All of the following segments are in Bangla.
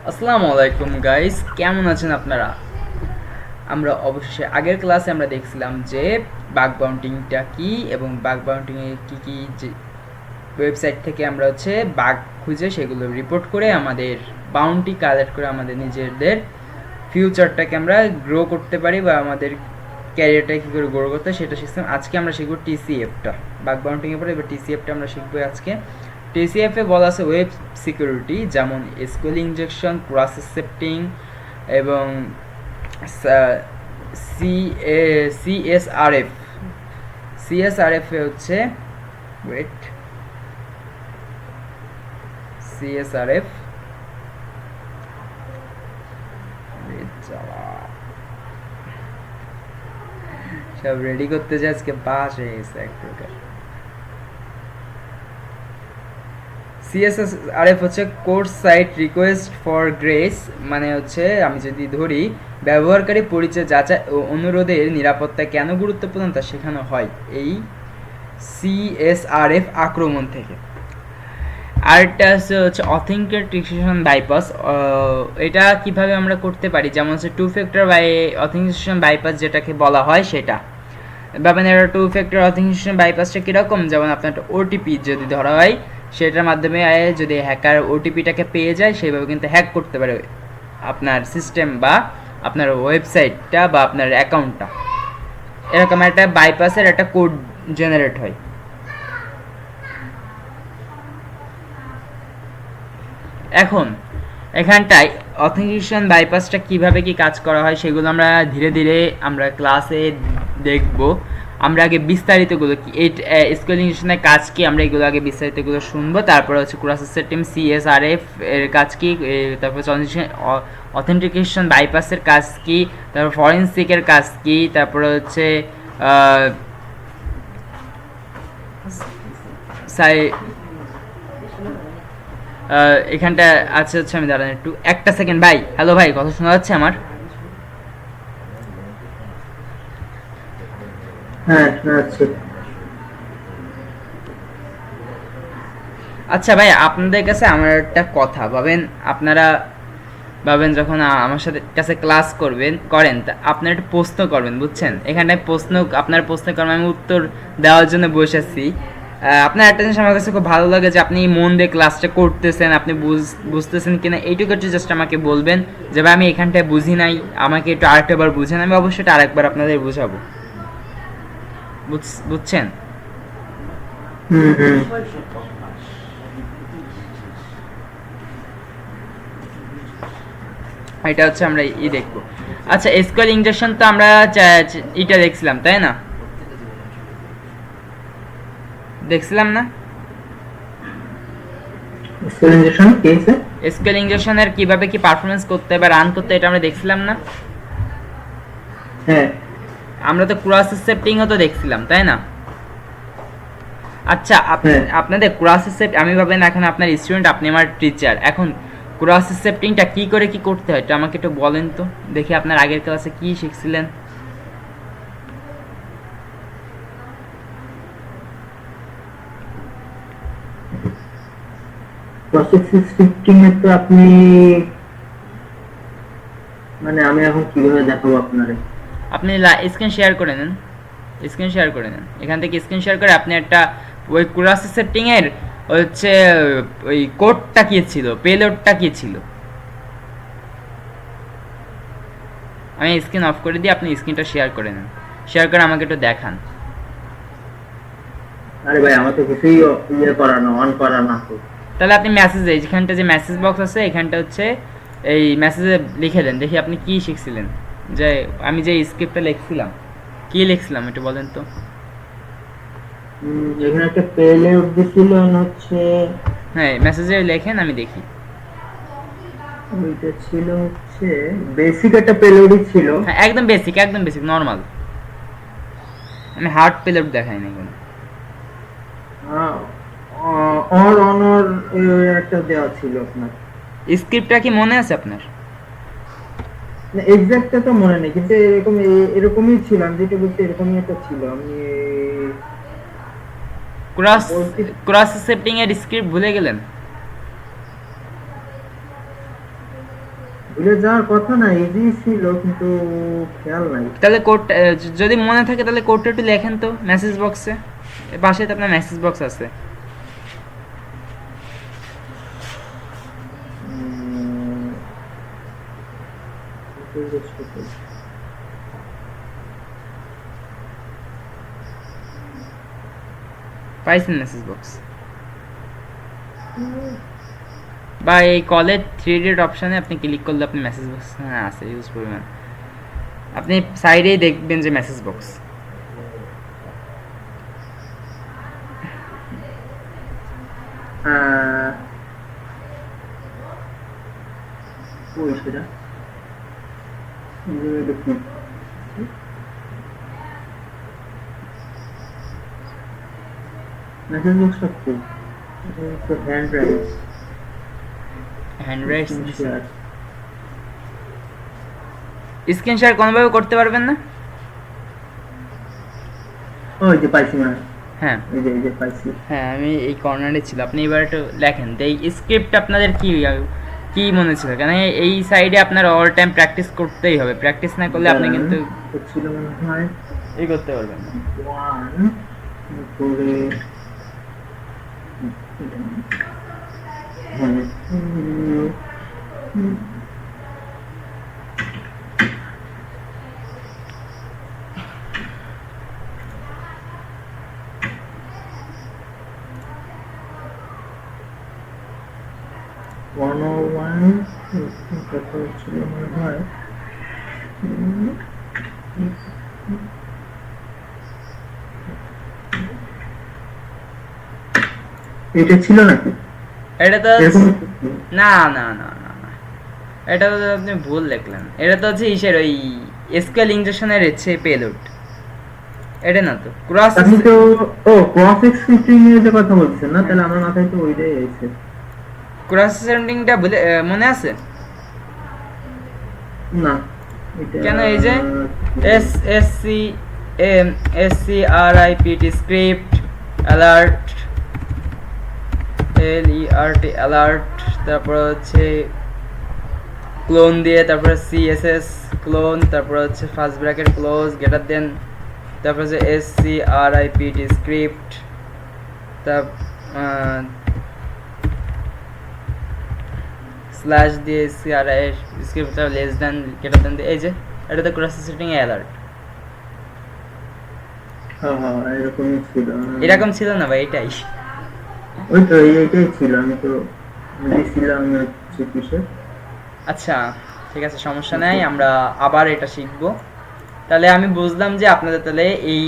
আসসালামু আলাইকুম গাইস, কেমন আছেন আপনারা? আমরা অবশেষে আগের ক্লাসে আমরা দেখছিলাম যে বাগ বাউন্টিংটা কি এবং বাগ বাউন্টিংয়ে কি কি যে ওয়েবসাইট থেকে আমরা বাগ খুঁজে সেগুলো রিপোর্ট করে আমাদের বাউন্টি কালেক্ট করে আমাদের নিজেদের ফিউচারটাকে আমরা গ্রো করতে পারি বা আমাদের ক্যারিয়ারটাকে কী করে গ্রো করতে সেটা শিখতাম। আজকে আমরা শিখবো টিসিএফটা, বাগ বাউন্টিংয়ের পরে এবার টিসিএফটা আমরা শিখবো আজকে। টিসিএফে বলা আছে ওয়েব সিকিউরিটি, যেমন এসকিউএল ইনজেকশন, ক্রস অ্যাকসেপ্টিং এবং সিএসআরএফ। সিএসআরএফ হচ্ছে ওয়েট সিএসআরএফ সব রেডি করতে যে আজকে বাস হয়ে গেছে এক প্রকার। সিএসআরএফ হচ্ছে cross site request forgery, মানে হচ্ছে আমি যদি ধরি ব্যবহারকারী পরিচয় যাচাই ও অনুরোধের নিরাপত্তা কেন গুরুত্বপূর্ণ তা শেখানো হয় এই সিএসআরএফ আক্রমণ থেকে। আরেকটা হচ্ছে অথেন্টিকেশন বাইপাস। এটা কিভাবে আমরা করতে পারি, যেমন হচ্ছে টু ফ্যাক্টর অথেন্টিকেশন বাইপাস যেটাকে বলা হয় সেটা। ভাবেন এটা টু ফ্যাক্টর অথেন্টিকেশন বাইপাসটা কীরকম, যেমন আপনার ওটিপি যদি ধরা হয় সেটার মাধ্যমে যদি হ্যাকার ওটিপিটাকে পেয়ে যায় সেভাবে কিন্তু হ্যাক করতে পারে আপনার সিস্টেম বা আপনার ওয়েবসাইটটা বা আপনার অ্যাকাউন্টটা। এরকম একটা বাইপাসের একটা কোড জেনারেট হয়। এখন এখানটায় অথেন্টিকেশন বাইপাসটা কিভাবে কি কাজ করা হয় সেগুলো আমরা ধীরে ধীরে আমরা ক্লাসে দেখব। আমরা আগে বিস্তারিতগুলো কি এসকিউএল ইনজেকশনের কাজ কি আমরা এগুলো আগে বিস্তারিতগুলো শুনবো, তারপরে হচ্ছে ক্রস সিস্টেম সিএসআরএফ এর কাজ কি, তারপর অথেন্টিকেশন বাইপাসের কাজ কি, তারপর ফরেনসিকের কাজ কি, তারপরে হচ্ছে এখানটা আছে হচ্ছে আমি দাঁড়ান একটু একটা সেকেন্ড ভাই। হ্যালো ভাই, কথা শোনা যাচ্ছে আমার? হ্যাঁ, শোনাচ্ছি। আচ্ছা ভাই, আপনাদের কাছে আমার একটা কথা ভাবেন, আপনারা ভাবেন যখন আমার সাথে কাছে ক্লাস করেন তা আপনারা একটা প্রশ্ন করবেন, বুঝছেন? এখানটায় আপনার প্রশ্ন করবেন, আমি উত্তর দেওয়ার জন্য বসেছি। আপনার একটা জিনিস আমার কাছে খুব ভালো লাগে যে আপনি মন দিয়ে ক্লাসটা করতেছেন, আপনি বুঝতেছেন কিনা এইটুকু একটু জাস্ট আমাকে বলবেন যে ভাই আমি এখানটায় বুঝি নাই, আমাকে একটু আরেকটাবার বুঝেন, আমি অবশ্যই এটা আরেকবার আপনাদের বুঝাবো। বুঝছেন? হুম হুম। এটা হচ্ছে আমরা দেখবো। আচ্ছা, এসকিউএল ইনজেকশন তো আমরা এটা দেখছিলাম তাই না? দেখছিলাম না? এসকিউএল ইনজেকশনের কিভাবে কি পারফরমেন্স করতে হবে রান করতে এটা আমরা দেখছিলাম না? হ্যাঁ, আমরা তো ক্রস অ্যাকসেপ্টিংও তো দেখছিলাম তাই না? আচ্ছা, আপনাদের ক্রস অ্যাকসেপ্ট আমি ভাবেন এখন আপনার স্টুডেন্ট, আপনি আমার টিচার, এখন ক্রস অ্যাকসেপ্টিংটা কি করে কি করতে হয় এটা আমাকে একটু বলেন তো দেখি, আপনার আগের ক্লাসে কি শিখছিলেন? প্রসেস স্ক্রিপ্টিং এ তো আপনি মানে আমি এখন কিভাবে দেখাবো আপনারে? আপনি স্ক্রিন শেয়ার করে নেন, স্ক্রিন শেয়ার করে নেন, এখান থেকে স্ক্রিন শেয়ার করে আপনি একটা ওই ক্রস সেটিং এর হচ্ছে ওই কোডটা কি ছিল, পেলোডটা কি ছিল, আমি স্ক্রিন অফ করে দিই, আপনি স্ক্রিনটা শেয়ার করে নেন, শেয়ার করে আমাকে একটু দেখান। আরে ভাই, আমার তো কিছুই ইয়ে করা না, অন করা না তো। তাহলে আপনি মেসেজে এখানটা যে মেসেজ বক্স আছে এখানটা হচ্ছে এই মেসেজে লিখে দেন, দেখি আপনি কি শিখছিলেন, যে আমি যে স্ক্রিপ্টটা লিখছিলাম কি লিখছিলাম একটু বলেন তো। এখানে একটা পেলোড দিছিল হচ্ছে, হ্যাঁ মেসেজে লেখেন আমি দেখি। ওইটা ছিল হচ্ছে বেসিক একটা পেলোডই ছিল। হ্যাঁ একদম বেসিক, একদম বেসিক নরমাল, আমি হার্ড পেলোড দেখাই না কোনো। অর অনর একটা দেওয়া ছিল আপনার। স্ক্রিপ্টটা কি মনে আছে আপনার? না, এক্সাক্টটা তো মনে নেই, কিন্তু এরকমই ছিল, আমি যেটা বলছি এরকমই একটা ছিল। আমি ক্রস ক্রস সেটিং এর স্ক্রিপ্ট ভুলে গেলেন? ভুলে যাওয়ার কথা না, ইজি ছিল কিন্তু খেয়াল নাই। তাহলে কোডটা যদি মনে থাকে তাহলে কোডটা একটু লেখেন তো মেসেজ বক্সে, পাশে তো আপনার মেসেজ বক্স আছে। উম, পাইছেন মেসেজ বক্স? বা এই কলের থ্রি ডট অপশানে আপনি ক্লিক করলে আপনি মেসেজ বক্স, হ্যাঁ আছে, ইউজ করবেন। আপনি সাইডেই দেখবেন যে মেসেজ বক্স। ওই সেটা দেখুন, মেসেজ বক্সটা খুব hand right hand right screen share কোনোভাবে করতে পারবেন না? ওই যে পাইছি মানে, হ্যাঁ এই যে পাইছি। হ্যাঁ, আমি এই কর্নারে ছিল, আপনি এবার একটু লেখেন তো এই স্ক্রিপ্ট আপনাদের কি কি মনে ছিল, কেন এই সাইডে আপনার অল টাইম প্র্যাকটিস করতেই হবে, প্র্যাকটিস না করলে আপনি কিন্তু ছিল মনে হয় এই করতে পারবেন না। 1 করে হ্যাঁ, 101 কত ছিল মনে হয়, এটা ছিল নাকি? এটা তো এরকম না না না না না, এটা তো আপনি ভুল লিখলেন। এটা তো হচ্ছে ইসের ওই এসকিউএল ইনজেকশনের হচ্ছে পেলোড, এটা না তো ক্রস। আপনি তো ও ক্রস স্ক্রিপ্টিং এর যে কথা বলছেন না, তাহলে আমার মাথায় তো ওইটাই আছে। ক্রস সেন্ডিংটা বলে মনে আছে? না এটা কেন এই যে S S C M S C R I P T script alert L E R T alert, তারপর হচ্ছে ক্লোন দিয়ে, তারপরে সিএসএস ক্লোন, তারপর হচ্ছে first bracket close greater than, তারপর হচ্ছে S C R I P T script, তার স্ল্যাশ দিয়ে S C R I script less than greater than দিয়ে, এই যে এটা তো ক্রস সেটিং এ অ্যালার্ট। হ্যাঁ হ্যাঁ এরকমই ছিল। এরকম ছিল না ভাই, এটাই। ওই তো এইটাই ছিল, আমি তো দিছিলাম হচ্ছে কিসে। আচ্ছা ঠিক আছে, সমস্যা নাই, আমরা আবার এটা শিখব। তাহলে আমি বুঝলাম যে আপনাদের তাহলে এই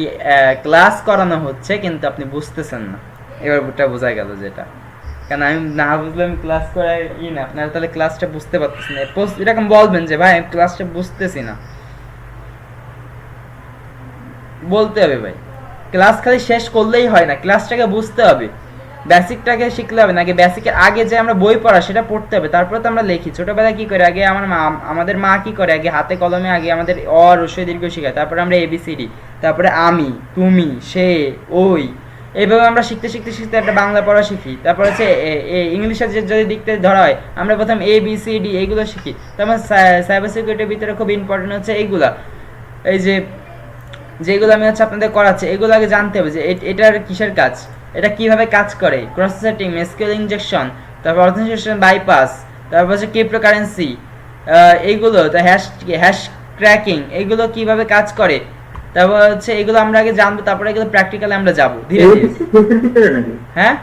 ক্লাস করানো হচ্ছে কিন্তু আপনি বুঝতেছেন না, এবার ওটা বোঝা গেল যেটা, কারণ আমি না বুঝলে আমি ক্লাস করাই না, আপনারা তাহলে ক্লাসটা বুঝতে পারতেছেন না, এরকম বলবেন যে ভাই আমি ক্লাসটা বুঝতেছি না, বলতে হবে ভাই। ক্লাস খালি শেষ করলেই হয় না, ক্লাসটাকে বুঝতে হবে, বেসিকটাকে শিখলে হবে না, আগে বেসিকের আগে যে আমরা বই পড়া সেটা পড়তে হবে, তারপরে তো আমরা লিখি। ছোটবেলায় কি করে, আগে আমাদের মা কি করে, আগে হাতে কলমে আগে আমাদের অ রস্বই দীর্ঘ শেখায়, তারপরে আমরা এবিসিডি, তারপরে আমি তুমি সে ওই, এইভাবে আমরা শিখতে শিখতে শিখতে একটা বাংলা পড়া শিখি। তারপর হচ্ছে ইংলিশের যে যদি দিকতে ধরা হয়, আমরা প্রথম এবিসিডি এইগুলো শিখি। তারপর সাইবার সিকিউরিটির ভিতরে খুব ইম্পর্টেন্ট হচ্ছে এইগুলা, এই যে যেগুলো আমি হচ্ছে আপনাদের করাচ্ছি, এগুলো আগে জানতে হবে যে এটার কিসের কাজ, এটা কিভাবে কাজ করে, ক্রস সেটিং, এসকিউএল ইনজেকশন, তারপর অথেন্টিকেশন বাইপাস, তারপর হচ্ছে ক্রিপ্টোকারেন্সি, এইগুলো তো হ্যাশ ক্র্যাকিং, এইগুলো কিভাবে কাজ করে, তারপর হচ্ছে এগুলো আমরা আগে জানবো, তারপরে এগুলো প্র্যাকটিক্যালি আমরা যাব ধীরে ধীরে। সিটিএফ এর ভিতরে নাকি? হ্যাঁ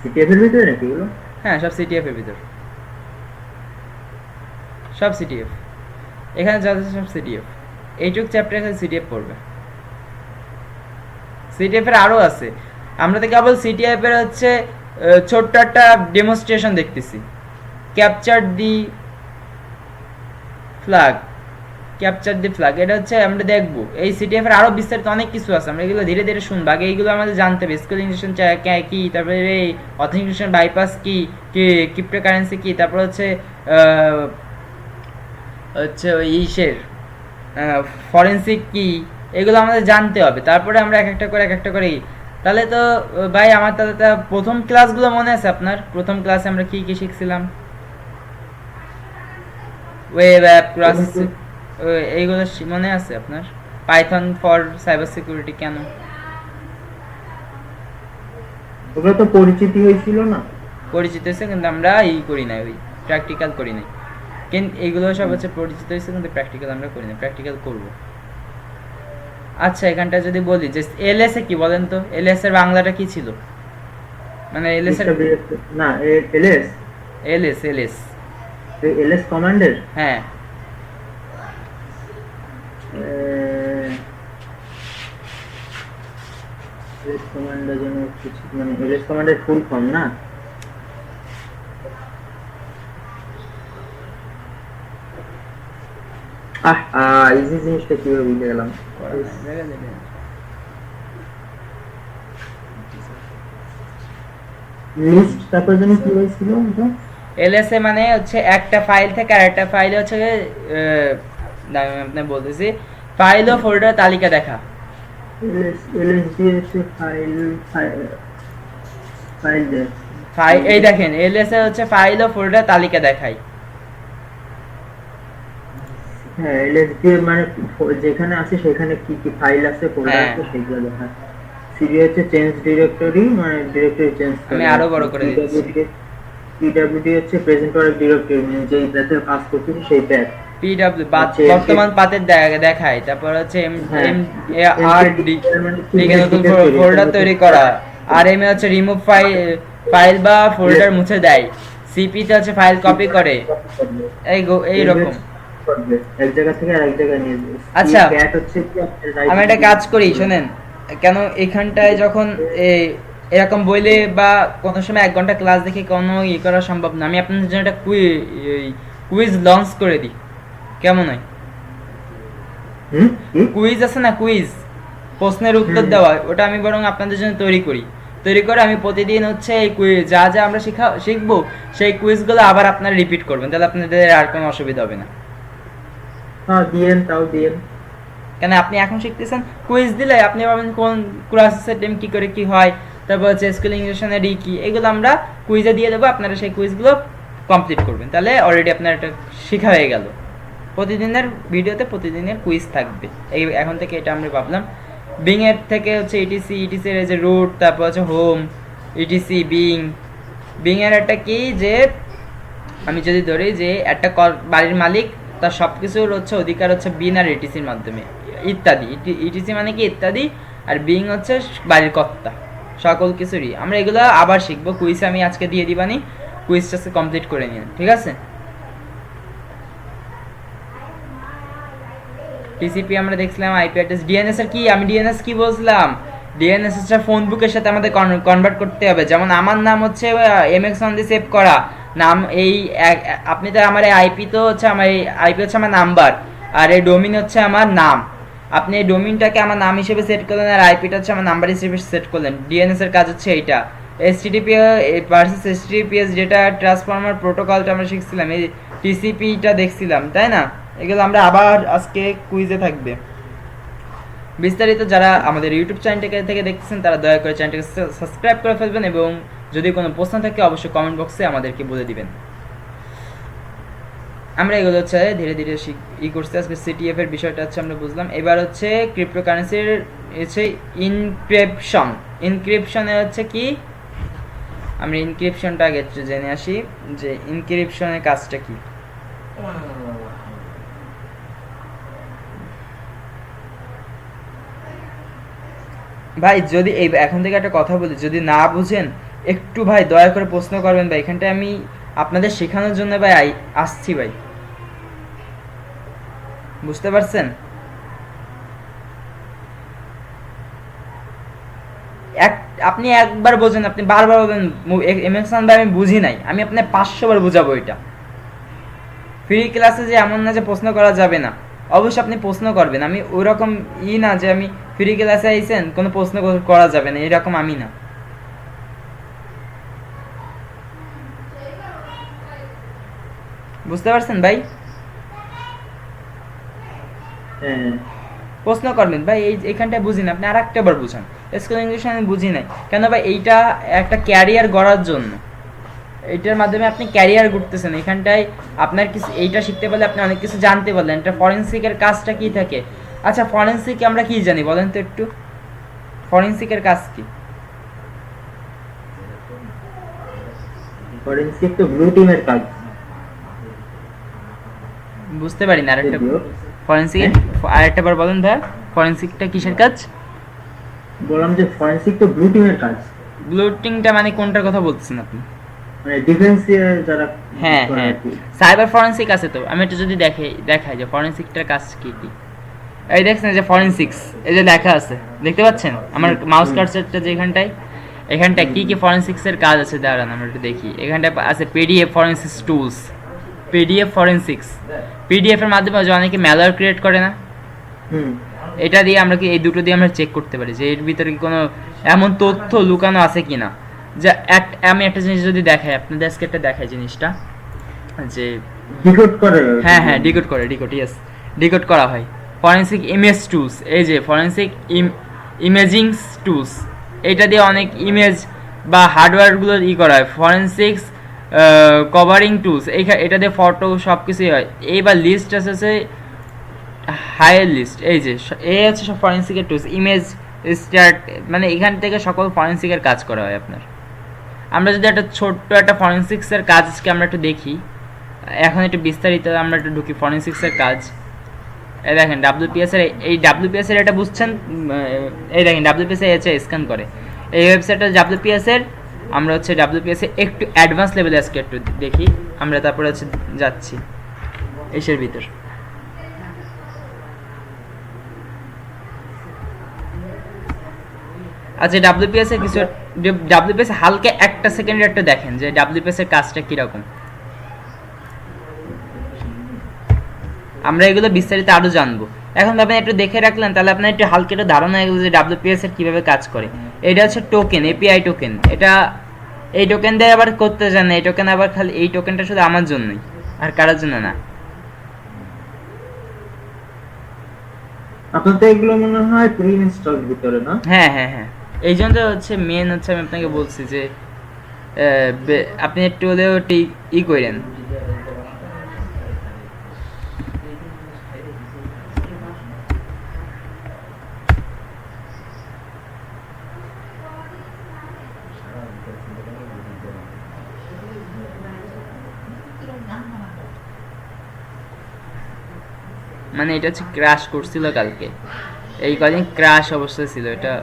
সিটিএফ এর ভিতরে নাকি এগুলো? হ্যাঁ, সব সিটিএফ এর ভিতর, সব সিটিএফ এখানে যা আছে সব সিটিএফ, এইটুক চ্যাপ্টার এখানে সিটিএফ পড়বে। সিটিএফ এর আরো আছে, আমরা তো কেবল সিটিএফ এর হচ্ছে ছোট্ট একটা ডেমনস্ট্রেশন দেখতেছি, ক্যাপচার দি ফ্ল্যাগ, ক্যাপচার দি ফ্ল্যাগ, এটা হচ্ছে আমরা দেখবো। এই সিটিএফ এর আরো বিস্তারিত অনেক কিছু আছে, আমরা এগুলো ধীরে ধীরে শুনবো, আগে এইগুলো আমাদের জানতে হবে, স্কিল ইনজেকশন কি, তারপরে এই অথেন্টিকেশন বাইপাস কি, ক্রিপ্টোকারেন্সি কি, তারপর হচ্ছে হচ্ছে ওই ইসের ফরেন্সিক কি, এগুলো আমাদের জানতে হবে, তারপরে আমরা এক একটা করে তাহলে তো ভাই আমার তাহলে প্রথম ক্লাসগুলো মনে আছে আপনার? প্রথম ক্লাসে আমরা কি কি শিখছিলাম? ওয়েব অ্যাপ ক্রস কিন্তু এইগুলো মনে আছে আপনার? পাইথন ফর সাইবার সিকিউরিটি কেন? ওগুলো তো পরিচিতি হয়েছিল না। পরিচিত হয়েছে কিন্তু আমরা করি নাই, ওই প্র্যাকটিক্যাল করি নাই। কিন্তু এইগুলো সব হচ্ছে পরিচিত হয়েছে কিন্তু প্র্যাকটিক্যাল আমরা করি না, প্র্যাকটিক্যাল করব। আচ্ছা এখানটা যদি বলি যে এলএস এ কি বলেন তো, এলএস এর বাংলাটা কি ছিল? মানে এলএস এর না এলএস এলএস এলএস এলএস কমান্ডের হ্যাঁ এলএস কমান্ডের জন্য কিছু মানে এলএস কমান্ডের ফুল ফর্ম না? ইজি জিনিসটা কিভাবে ভুলে গেলাম। লিস্ট তারপর যেন কি হয়েছিল ওটা? এলএসএ মানে হচ্ছে একটা ফাইল থেকে আরেকটা ফাইল হচ্ছে আমি আপনাকে বলতেছি, ফাইল ও ফোল্ডার তালিকা দেখা। এলএসডি হচ্ছে ফাইল ফাইল ফাইল এই দেখেন এলএসএ হচ্ছে ফাইল ও ফোল্ডার তালিকা দেখায়। হ্যাঁ এলএসডি মানে যেখানে আছে সেখানে কি কি ফাইল আছে ফোল্ডার আছে সেগুলো দেখায়। সিডি হচ্ছে চেঞ্জ ডিরেক্টরি মানে ডিরেক্টরি চেঞ্জ করে। আমি আরো বড় করে দিচ্ছি। পিডব্লিউডি হচ্ছে প্রেজেন্ট ওয়ার্ক ডিরেক্টরি মানে যেই প্যাথে কাজ করতেছি সেই প্যাথ। পিডব্লিউ বর্তমান পাতের দেখায়। তারপর হচ্ছে এম আর ডি লিখে নতুন ফোল্ডার তৈরি করা। আর এম হচ্ছে রিমুভ ফাইল বা ফোল্ডার মুছে দেয়। সিপি তে হচ্ছে ফাইল কপি করে। এই রকম এক জায়গা থেকে আরেক জায়গায় নিয়ে যায়। আচ্ছা আমি একটা কাজ করি শুনেন, কেন এখানটায় যখন এরকম বইলে বা কোনো সময় 1 ঘন্টা ক্লাস দেখে কোনো করা সম্ভব না, আমি আপনাদের জন্য একটা কুইজ লঞ্চ করে দিই, কেমন হয়? কুইজ আছে না, কুইজ প্রশ্নের উত্তর দেওয়া, ওটা আমি বরং আপনাদের জন্য তৈরি করে আমি প্রতিদিন হচ্ছে এই যা যা আমরা শিখবো সেই কুইজগুলো আবার আপনারা রিপিট করবেন, তাহলে আপনাদের আর কোনো অসুবিধা হবে না। কেন আপনি এখন শিখতেছেন, কুইজ দিলে আপনি পাবেন কোন ক্লাসের টাইম কি করে কি হয়, তারপর হচ্ছে স্কুল ইংলিশের কি, এগুলো আমরা কুইজে দিয়ে দেবো, আপনারা সেই কুইজগুলো কমপ্লিট করবেন, তাহলে অলরেডি আপনার একটা শেখা হয়ে গেল। প্রতিদিনের ভিডিওতে প্রতিদিনের কুইজ থাকবে, এই এখন থেকে এটা আমরা ভাবলাম। বিং এর থেকে হচ্ছে ইটিসি এর যে রুট, তারপর হচ্ছে হোম, ইটিসি বিং এর একটা কি যে আমি যদি ধরি যে একটা বাড়ির মালিক, তার সবকিছুর হচ্ছে অধিকার হচ্ছে বিন আর ইটিসির মাধ্যমে ইত্যাদি। ইটিসি মানে কি ইত্যাদি, আর বিং হচ্ছে বাড়ির কর্তা, সকল কিছুরই। আমরা এগুলো আবার শিখবো, কুইজ আমি আজকে দিয়ে দিবানি, কুইজটা কমপ্লিট করে নিন, ঠিক আছে? টিসিপি আমরা দেখছিলাম, আইপি অ্যাড্রেস, ডিএনএস এর কি, আমি ডিএনএস কি বলছিলাম, ডিএনএস হচ্ছে ফোন বুকের সাথে আমাদের কনভার্ট করতে হবে। যেমন আমার নাম হচ্ছে এমএক্স1 দিয়ে সেভ করা নাম, এই আপনি তো আমার আইপি তো হচ্ছে আমার আইপি হচ্ছে আমার নাম্বার, আর এই ডোমিন হচ্ছে আমার নাম। আপনি এই ডোমিনটাকে আমার নাম হিসেবে সেট করলেন, আর আইপিটা হচ্ছে আমার নাম্বার হিসেবে সেট করলেন। ডিএনএস এর কাজ হচ্ছে এইটা। HTTP versus HTTPS data transformer প্রোটোকলটা আমরা শিখছিলাম, এই টিসিপিটা দেখছিলাম, তাই না? এগুলো আমরা আবার আজকে কুইজে থাকবে। বিস্তারিত যারা আমাদের ইউটিউব চ্যানেল থেকে দেখতেছেন তারা দয়া করে চ্যানেলটাকে সাবস্ক্রাইব করে ফেলবেন, এবং যদি কোনো প্রশ্ন থাকে অবশ্যই কমেন্ট বক্সে আমাদেরকে বলে দিবেন। আমরা এগুলো হচ্ছে ধীরে ধীরে করছি। আজকে সিটিএফ এর বিষয়টা হচ্ছে আমরা বুঝলাম। এবার হচ্ছে ক্রিপ্টোকারেন্সির হচ্ছে ইনক্রিপশনের হচ্ছে কি, আমরা ইনক্রিপশনটা আগে একটু জেনে আসি যে ইনক্রিপশনের কাজটা কি। ভাই যদি এই এখন থেকে একটা কথা বলি, যদি না বুঝেন একটু ভাই দয়া করে প্রশ্ন করবেন ভাই, এখানটায় আমি আপনাদের শেখানোর জন্য ভাই আসছি ভাই, বুঝতে পারছেন? আপনি একবার বোঝেন, আপনি বারবার বলবেন এমএক্সন ভাই আমি বুঝি নাই, আমি আপনার 500 বার বুঝাবো। এটা ফ্রি ক্লাসে যে এমন না যে প্রশ্ন করা যাবে না, অবশ্যই আপনি প্রশ্ন করবেন। আমি ওইরকম না যে আমি ফ্রি ক্লাসে আইছেন কোনো প্রশ্ন করা যাবে না, এরকম আমি না। বুঝতে পারছেন ভাই? প্রশ্ন করবেন ভাই, এইখানটায় বুঝি না, আপনি আর একটা বার বুঝান। স্কুল ইংলিশ আমি বুঝি নাই কেন ভাই, এইটা একটা ক্যারিয়ার গড়ার জন্য, এটার মাধ্যমে আপনি ক্যারিয়ার করতেছেন, এখানটায় আপনার কিছু এইটা শিখতে পারলে আপনি অনেক কিছু জানতে পারলেন। এটা ফরেনসিকের কাজটা কি থাকে? আচ্ছা, ফরেনসিক আমরা কি জানি বলেন তো একটু, ফরেনসিকের কাজ কি? ফরেনসিক তো ব্লু টিমের কাজ। বুঝতে পারি না, আরেকটা যদিও ফরেনসিক আরেকটা বার বলেন ভাই, ফরেনসিকটা কিসের কাজ? বললাম যে ফরেনসিক তো ব্লু টিমের কাজ, ব্লুটিংটা মানে কোনটার কথা বলতেছেন আপনি? মানে ডিফেন্সে যারা হ্যাঁ করে হ্যাঁ, আর কি। সাইবার ফরেনসিক আছে তো, আমি একটু যদি দেখাই যে ফরেনসিকটার কাজ কি কি। এই দেখছেন যে ফরেনসিক্স, এই যে লেখা আছে, দেখতে পাচ্ছেন আমার মাউস কার্সারটা যেখানটায়, এখানটায় কি কি ফরেনসিক্সের কাজ আছে দাঁড়ান আমরা একটু দেখি। এখানটায় আছে PDF forensics tools, PDF forensics, PDF এর মাধ্যমে যে অনেকে ম্যালওয়্যার ক্রিয়েট করে না, হুম, এটা দিয়ে আমরা কি, এই দুটো দিয়ে আমরা চেক করতে পারি যে এর ভিতরে কি কোনো এমন তথ্য লুকানো আছে কিনা। যা আমি একটা জিনিস যদি দেখাই আপনাদের, আজকে একটা দেখাই জিনিসটা, যে ডিকোড করে। হ্যাঁ হ্যাঁ, ডিকোড ইয়েস, ডিকোড করা হয়। ফরেনসিক ইমেজ টুলস, এই যে ফরেনসিক ইমেজিং টুলস, এটা দিয়ে অনেক ইমেজ বা হার্ডওয়্যারগুলো করা হয়। ফরেনসিক্স কভারিং টুলস, এটা দিয়ে ফটো সব কিছুই হয়। এইবার লিস্ট আছে হায়ার লিস্ট, এই যে এই হচ্ছে সব ফরেনসিকের টুলস, ইমেজ স্টার্ট, মানে এখান থেকে সকল ফরেনসিকের কাজ করা হয় আপনার। আমরা যদি একটা ছোট্ট একটা ফরেনসিক্সের কাজ আজকে আমরা একটু দেখি, এখন একটু বিস্তারিত আমরা একটু ঢুকি ফরেনসিক্সের কাজ। এই দেখেন ডাব্লিউপিএস এর, এই ডাব্লিউপিএস এর এটা বুঝছেন, এই দেখেন ডাব্লিউপিএস এর স্ক্যান করে এই ওয়েবসাইটটা ডাব্লিউপিএস এর। আমরা হচ্ছে ডাব্লিউপিএস এর একটু অ্যাডভান্স লেভেলে আজকে একটু দেখি আমরা, তারপরে হচ্ছে যাচ্ছি এসের ভিতর। আচ্ছা, ডাব্লিউপিএস এর কিছু, ডাব্লিউপিএস হালকা একটা সেকেন্ডের একটা দেখেন যে ডাব্লিউপিএস এর কাজটা কিরকম। আমরা এগুলো বিস্তারিত আরো জানবো। এখন আপনি একটু দেখে রাখলেন, তাহলে আপনার একটু হালকা একটা ধারণা হয়ে গেল যে ডাব্লিউপিএস এর কিভাবে কাজ করে। এটা হচ্ছে টোকেন, এপিআই টোকেন। এটা এই টোকেন দিয়ে আবার করতে জানে, এই টোকেন আবার খালি, এই টোকেনটা শুধু আমার জন্যই, আর কারোর জন্য না। আপনার তো এগুলো মনে হয় প্রি ইনস্টল ভিতরে না? হ্যাঁ হ্যাঁ হ্যাঁ, এই জন্য হচ্ছে মেন হচ্ছে আমি আপনাকে বলছি যে আপনি একটু হলেও করেন। মানে এটা হচ্ছে ক্র্যাশ করছিল কালকে, এই কদিন ক্র্যাশ অবস্থা ছিল এটা।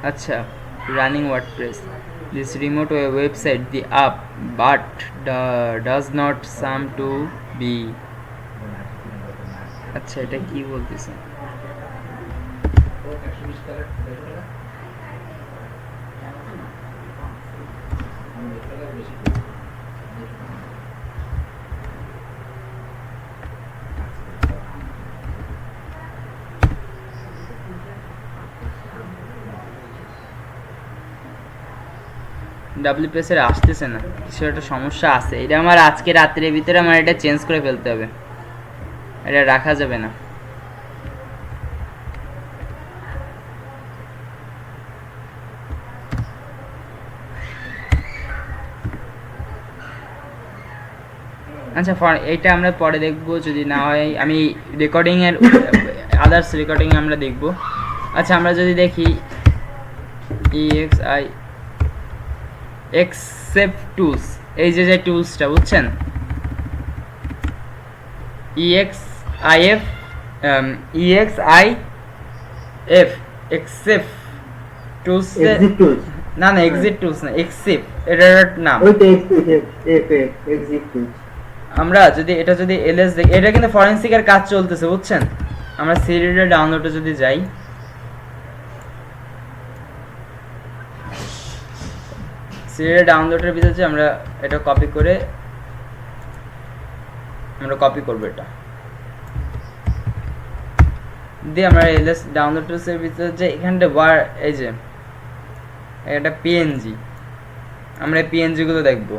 আচ্ছা, running WordPress, this remote website the up but does not seem to be. আচ্ছা, এটা কি বলতেছে? ডাব্লিউপিএস এর আসতেছে না, কিছু একটা সমস্যা আছে। এটা আমার আজকে রাত্রের ভিতরে আমার এটা চেঞ্জ করে ফেলতে হবে, এটা রাখা যাবে না। আচ্ছা, এইটা আমরা পরে দেখবো, যদি না হয় আমি রেকর্ডিং এর আদার্স রেকর্ডিং আমরা দেখব। আচ্ছা, আমরা যদি দেখি EXI except tools, এই যে টুলসটা বুঝছেন, EXIF except tools, না না exit tools না, except এটার নাম। ওইটা এক্সিট টুলস। আমরা যদি এটা যদি এলএস দেখি, এটা কিন্তু ফরেনসিকের কাজ চলতেছে বুঝছেন। আমরা সিরিয়াল ডাউনলোডে যদি যাই, সিরিয়াল ডাউনলোডের ভিতরে আমরা এটা কপি করে আমরা কপি করব, এটা দিয়ে আমরা এলএস ডাউনলোড টুলসের ভিতরে যে এখানটা ওয়ার, এই যে এটা পিএনজি, আমরা পিএনজি গুলো দেখব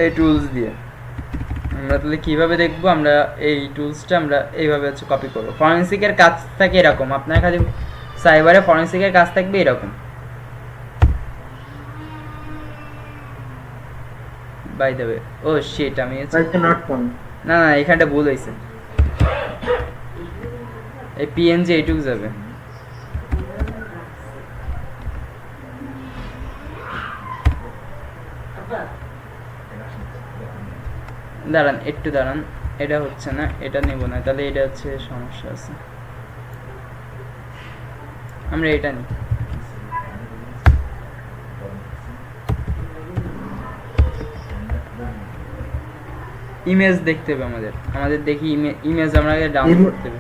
এই টুলস দিয়ে। আমরা তাহলে কিভাবে দেখবো, আমরা এই টুলসটা আমরা এইভাবে হচ্ছে কপি করবো। ফরেনসিকের কাজ থাকে এরকম, আপনার খালি সাইবারে ফরেনসিকের কাজ থাকবে এরকম। By the way, oh shit, আমি ফাইলটা নট ফাউন্ড। না না, এখানটা ভুল হয়েছে, এই পিএনজি এইটুকু যাবে। দাঁড়ান একটু দাঁড়ান, এটা হচ্ছে না, এটা নেব না, তাহলে এটা হচ্ছে সমস্যা আছে, আমরা এটা নিই। ইমেজ দেখতে হবে আমাদের, দেখি ইমেজ আমরা আগে ডাউনলোড করতে হবে।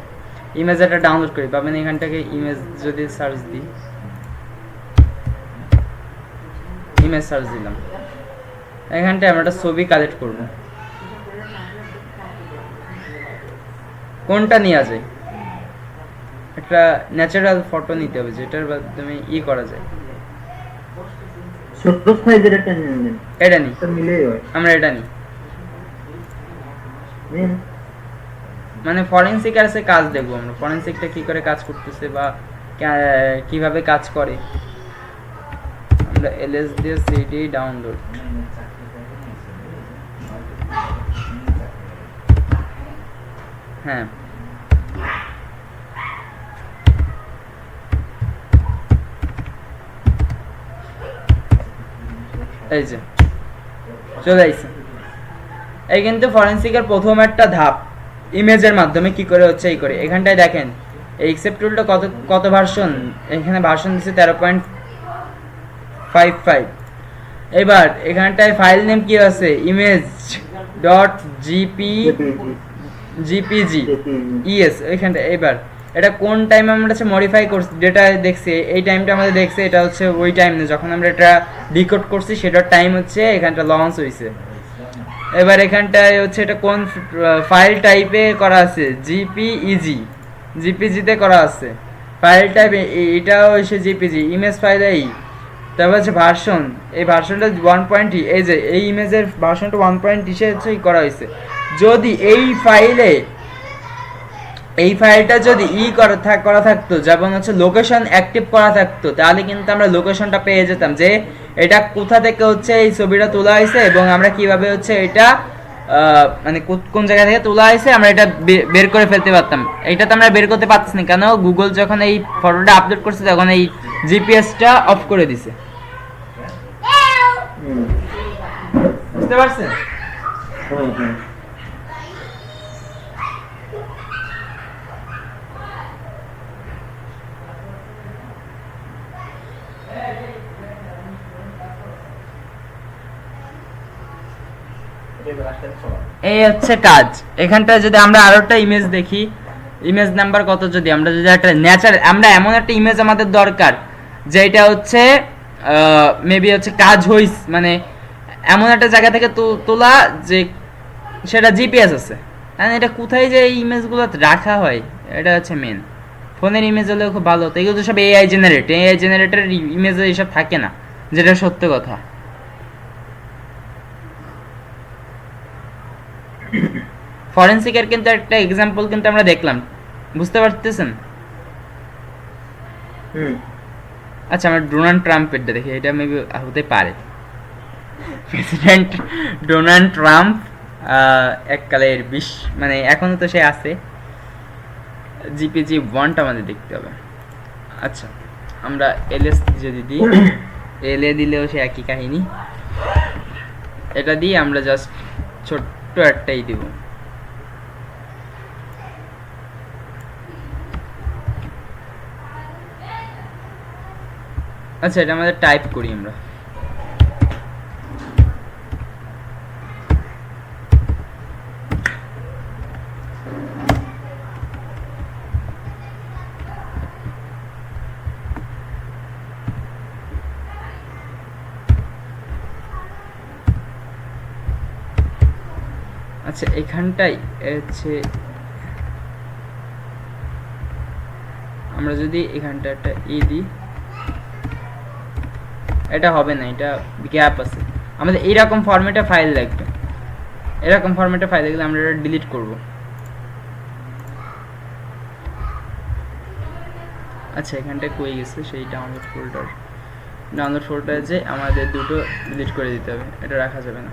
ইমেজ একটা ডাউনলোড করি, পাবেন এখান থেকে ইমেজ যদি সার্চ দিই, ইমেজ সার্চ দিলাম, এখানটায় আমরা একটা ছবি কালেক্ট করব, কোনটা নেওয়া যায়, একটা ন্যাচারাল ফটো নিতে হবে যেটার মাধ্যমে করা যায়। ছোট সাইজের একটা নিয়ে নেন, এটা নিই, এটা মিলেই হয়। আমরা এটা নিই, নিন। মানে ফরেনসিক আছে কাজ দেখবো আমরা, ফরেনসিকটা কি করে কাজ করতেছে বা কিভাবে কাজ করে। আমরা এলএস দিয়ে সিডি ডাউনলোড, হ্যাঁ এই যে চলে আসছে। এই কিন্তু ফরেনসিকের প্রথম একটা ধাপ, ইমেজের মাধ্যমে কি করে হচ্ছে এই করে। এখানটায় দেখেন এই এক্সেপ্ট টুলটা কত কত ভার্সন, এখানে ভার্সন দিচ্ছে 13.55। এবার এখানটায় ফাইল নেম কি আছে, ইমেজ ডট জিপিজি ইএস, এখানটা এবার এটা কোন টাইমে আমরা হচ্ছে মডিফাই করছি, ডেটা দেখছি এই টাইমটা আমাদের দেখছে, এটা হচ্ছে ওই টাইম না যখন আমরা এটা ডিকোড করছি, সেটার টাইম হচ্ছে এখানটা লঞ্চ হয়েছে। এবার এখানটায় হচ্ছে এটা কোন ফাইল টাইপে করা আছে, জিপিজিতে করা আছে ফাইল টাইপ, এটাও এসে জিপিজি, ইমেজ ফাইল এই, তারপর হচ্ছে ভার্সন, এই ভার্সনটা 1. এই যে এই ইমেজের ভার্সনটা 1.0 হচ্ছে করা হয়েছে। যদি এই ফাইলটা যদি করা থাকতো, যেমন হচ্ছে লোকেশন অ্যাক্টিভ করা থাকতো, তাহলে কিন্তু আমরা লোকেশনটা পেয়ে যেতাম যে এটা কোথা থেকে হচ্ছে এই ছবিটা তোলা হয়েছে এবং আমরা কিভাবে হচ্ছে এটা মানে কোন জায়গা থেকে তোলা হয়েছে আমরা এটা বের করে ফেলতে পারতাম। এটা তো আমরা বের করতে পারছি না, কেন গুগল যখন এই ফটোটা আপলোড করছে তখন এই জিপিএসটা অফ করে দিছে, বুঝতে পারছেন? এই হচ্ছে কাজ। এখানটা যদি আমরা আরো একটা ইমেজ দেখি, ইমেজ নাম্বার কত, যদি আমরা যদি একটা ন্যাচারাল, আমরা এমন একটা ইমেজ আমাদের দরকার যেটা হচ্ছে মেবি হচ্ছে কাজ হইস, মানে এমন একটা জায়গা থেকে তোলা যে সেটা জিপিএস আছে, মানে এটা কোথায় যে এই ইমেজগুলো রাখা হয়, এটা হচ্ছে মেন। ফোনের ইমেজ হলে খুব ভালো হতো, এগুলো তো সব এআই জেনারেটর ইমেজে এইসব থাকে না, যেটা সত্য কথা। ফরেনসিকের কিন্তু একটা এক্সাম্পল কিন্তু আমরা দেখলাম, বুঝতে পারতেছেন? আচ্ছা আমরা ডোনাল্ড ট্রাম্পেরটা দেখি, এটা মেবি হতে পারে। প্রেসিডেন্ট ডোনাল্ড ট্রাম্প এককালের মানে এখনো তো সে আছে। জিপিজি 1টা আমাদের দেখতে হবে। আচ্ছা আমরা এলএস যদি দিই, এলএ দিলেও সে একই কাহিনী, এটা দিয়ে আমরা জাস্ট ছোট্ট একটাই দিব। আচ্ছা এটা আমাদের টাইপ করি আমরা, আচ্ছা এখানটাই হচ্ছে আমরা যদি এখানটা একটা দিই, এটা হবে না, এটা গ্যাপ আছে। আমাদের এইরকম ফরম্যাটে ফাইল লাগবে, এরকম ফরম্যাটে ফাইল লাগলে আমরা এটা ডিলিট করব। আচ্ছা এখানটায় কই গেছে সেই ডাউনলোড ফোল্ডার যে আমাদের দুটো ডিলিট করে দিতে হবে, এটা রাখা যাবে না।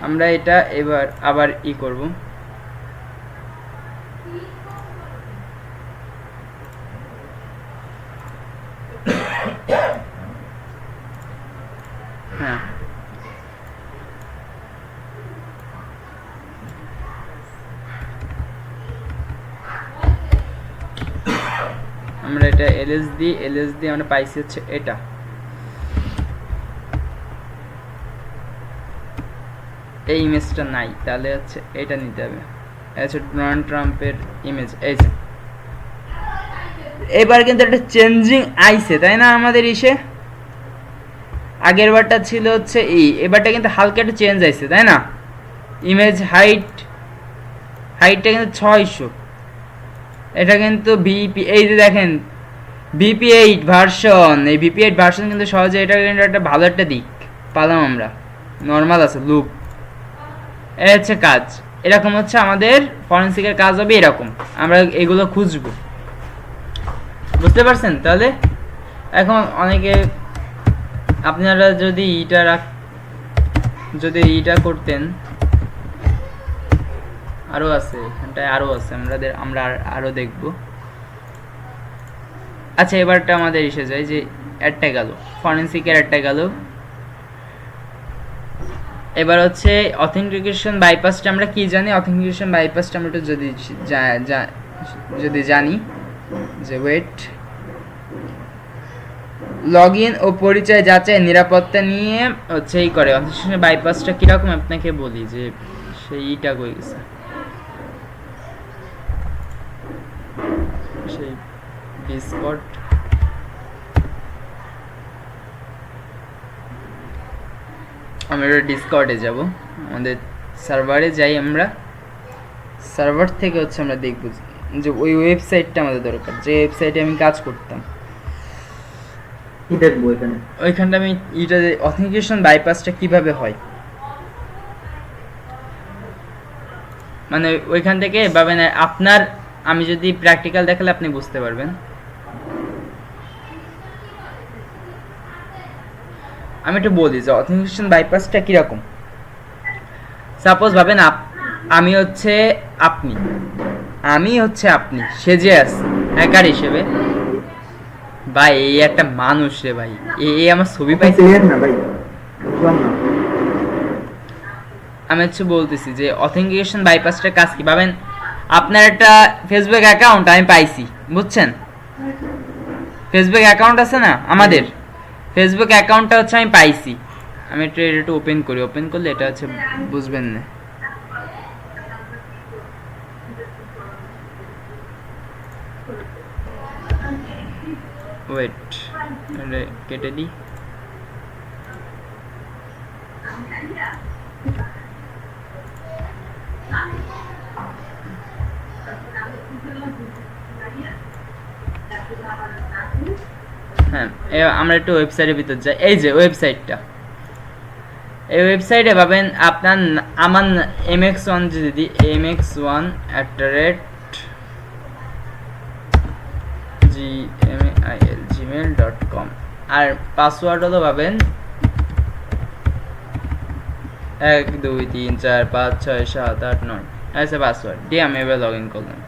আমরা এটা এবার আবার করব। হ্যাঁ, আমরা এটা এলএস দিয়ে আমরা পাইছি হচ্ছে এটা। এই ইমেজটা নাই, তাহলে হচ্ছে এটা নিতে হবে। আচ্ছা, ডোনাল্ড ট্রাম্পের ইমেজ এই যে। এবার কিন্তু একটা চেঞ্জিং আইছে, তাই না? আমাদের ইসে আগের বারটা ছিল হচ্ছে এবারটা কিন্তু হালকা একটা চেঞ্জ আইছে, তাই না? ইমেজ হাইটটা কিন্তু 600। এটা কিন্তু ভিপি, এই যে দেখেন VP8 ভার্সন। এই VP8 ভার্সন কিন্তু সহজে, এটা কিন্তু একটা ভালো একটা দিক পালাম আমরা। নর্মাল আছে লুক, এটা হচ্ছে কাজ। এরকম হচ্ছে আমাদের ফরেনসিকের কাজ হবে এরকম, আমরা এগুলো খুঁজবো। বুঝতে পারছেন? তাহলে এখন অনেকে আপনারা যদি এটা করতেন, আরো আছে এখানটায়, আরো আছে, আমরা আরো দেখব। আচ্ছা, এবারটা আমাদের এসে যায় যে অ্যাডটা গেল, ফরেনসিকের অ্যাডটা গেল। এবার হচ্ছে অথেন্টিকেশন বাইপাসটা আমরা কি জানি? অথেন্টিকেশন বাইপাসটা আমরা একটু যদি জানি যে ওয়েট, লগ ইন ও পরিচয় যাচাই নিরাপত্তা নিয়ে হচ্ছে করে। অথেন্টিকেশন বাইপাসটা কিরকম আপনাকে বলি, যে সেইটা কই গেছে, সেই ডিসকর্ড। আমরা ডিসকর্ডে যাব, আমাদের সার্ভারে যাই। আমরা সার্ভার থেকে হচ্ছে আমরা দেখব যে ওই ওয়েবসাইটটা আমাদের দরকার, যে ওয়েবসাইটে আমি কাজ করতাম। কি দেখবো এখানে? ওইখানটা আমি এটা অথেন্টিকেশন বাইপাসটা কিভাবে হয়, মানে ওইখান থেকে পাবেন আপনার। আমি যদি প্র্যাকটিক্যাল দেখালে আপনি বুঝতে পারবেন। আমি একটু বলি যে অথেন্টিকেশন বাইপাসটা কিরকম। সাপোজ ভাবেন আমি হচ্ছে আপনি সেজে আছি হ্যাকার হিসেবে। ভাই এই একটা মানুষ রে ভাই, এই আমার ছবি পাইছে না ভাই, আমি হচ্ছে বলতেছি যে অথেন্টিকেশন বাইপাসটার কাজ কি। ভাবেন আপনার একটা ফেসবুক অ্যাকাউন্ট আমি পাইছি, বুঝছেন? ফেসবুক অ্যাকাউন্ট আছে না আমাদের, ফেসবুক অ্যাকাউন্টটা হচ্ছে আমি পাইছি। আমি একটু ওপেন করি, ওপেন করলে এটা হচ্ছে বুঝবেন না। ওয়েট, কেটে দিই। হ্যাঁ, আমরা একটু ওয়েবসাইটের ভিতর যাই। এই যে ওয়েবসাইটটা, এই ওয়েবসাইটে পাবেন আপনার আমার mx1 যদি mx1@gmail.com আর পাসওয়ার্ড হলো পাবেন 1 2 3 4 5 6 7 8 9। আচ্ছা, পাসওয়ার্ড দিয়ে আমি এবার লগ ইন করলাম।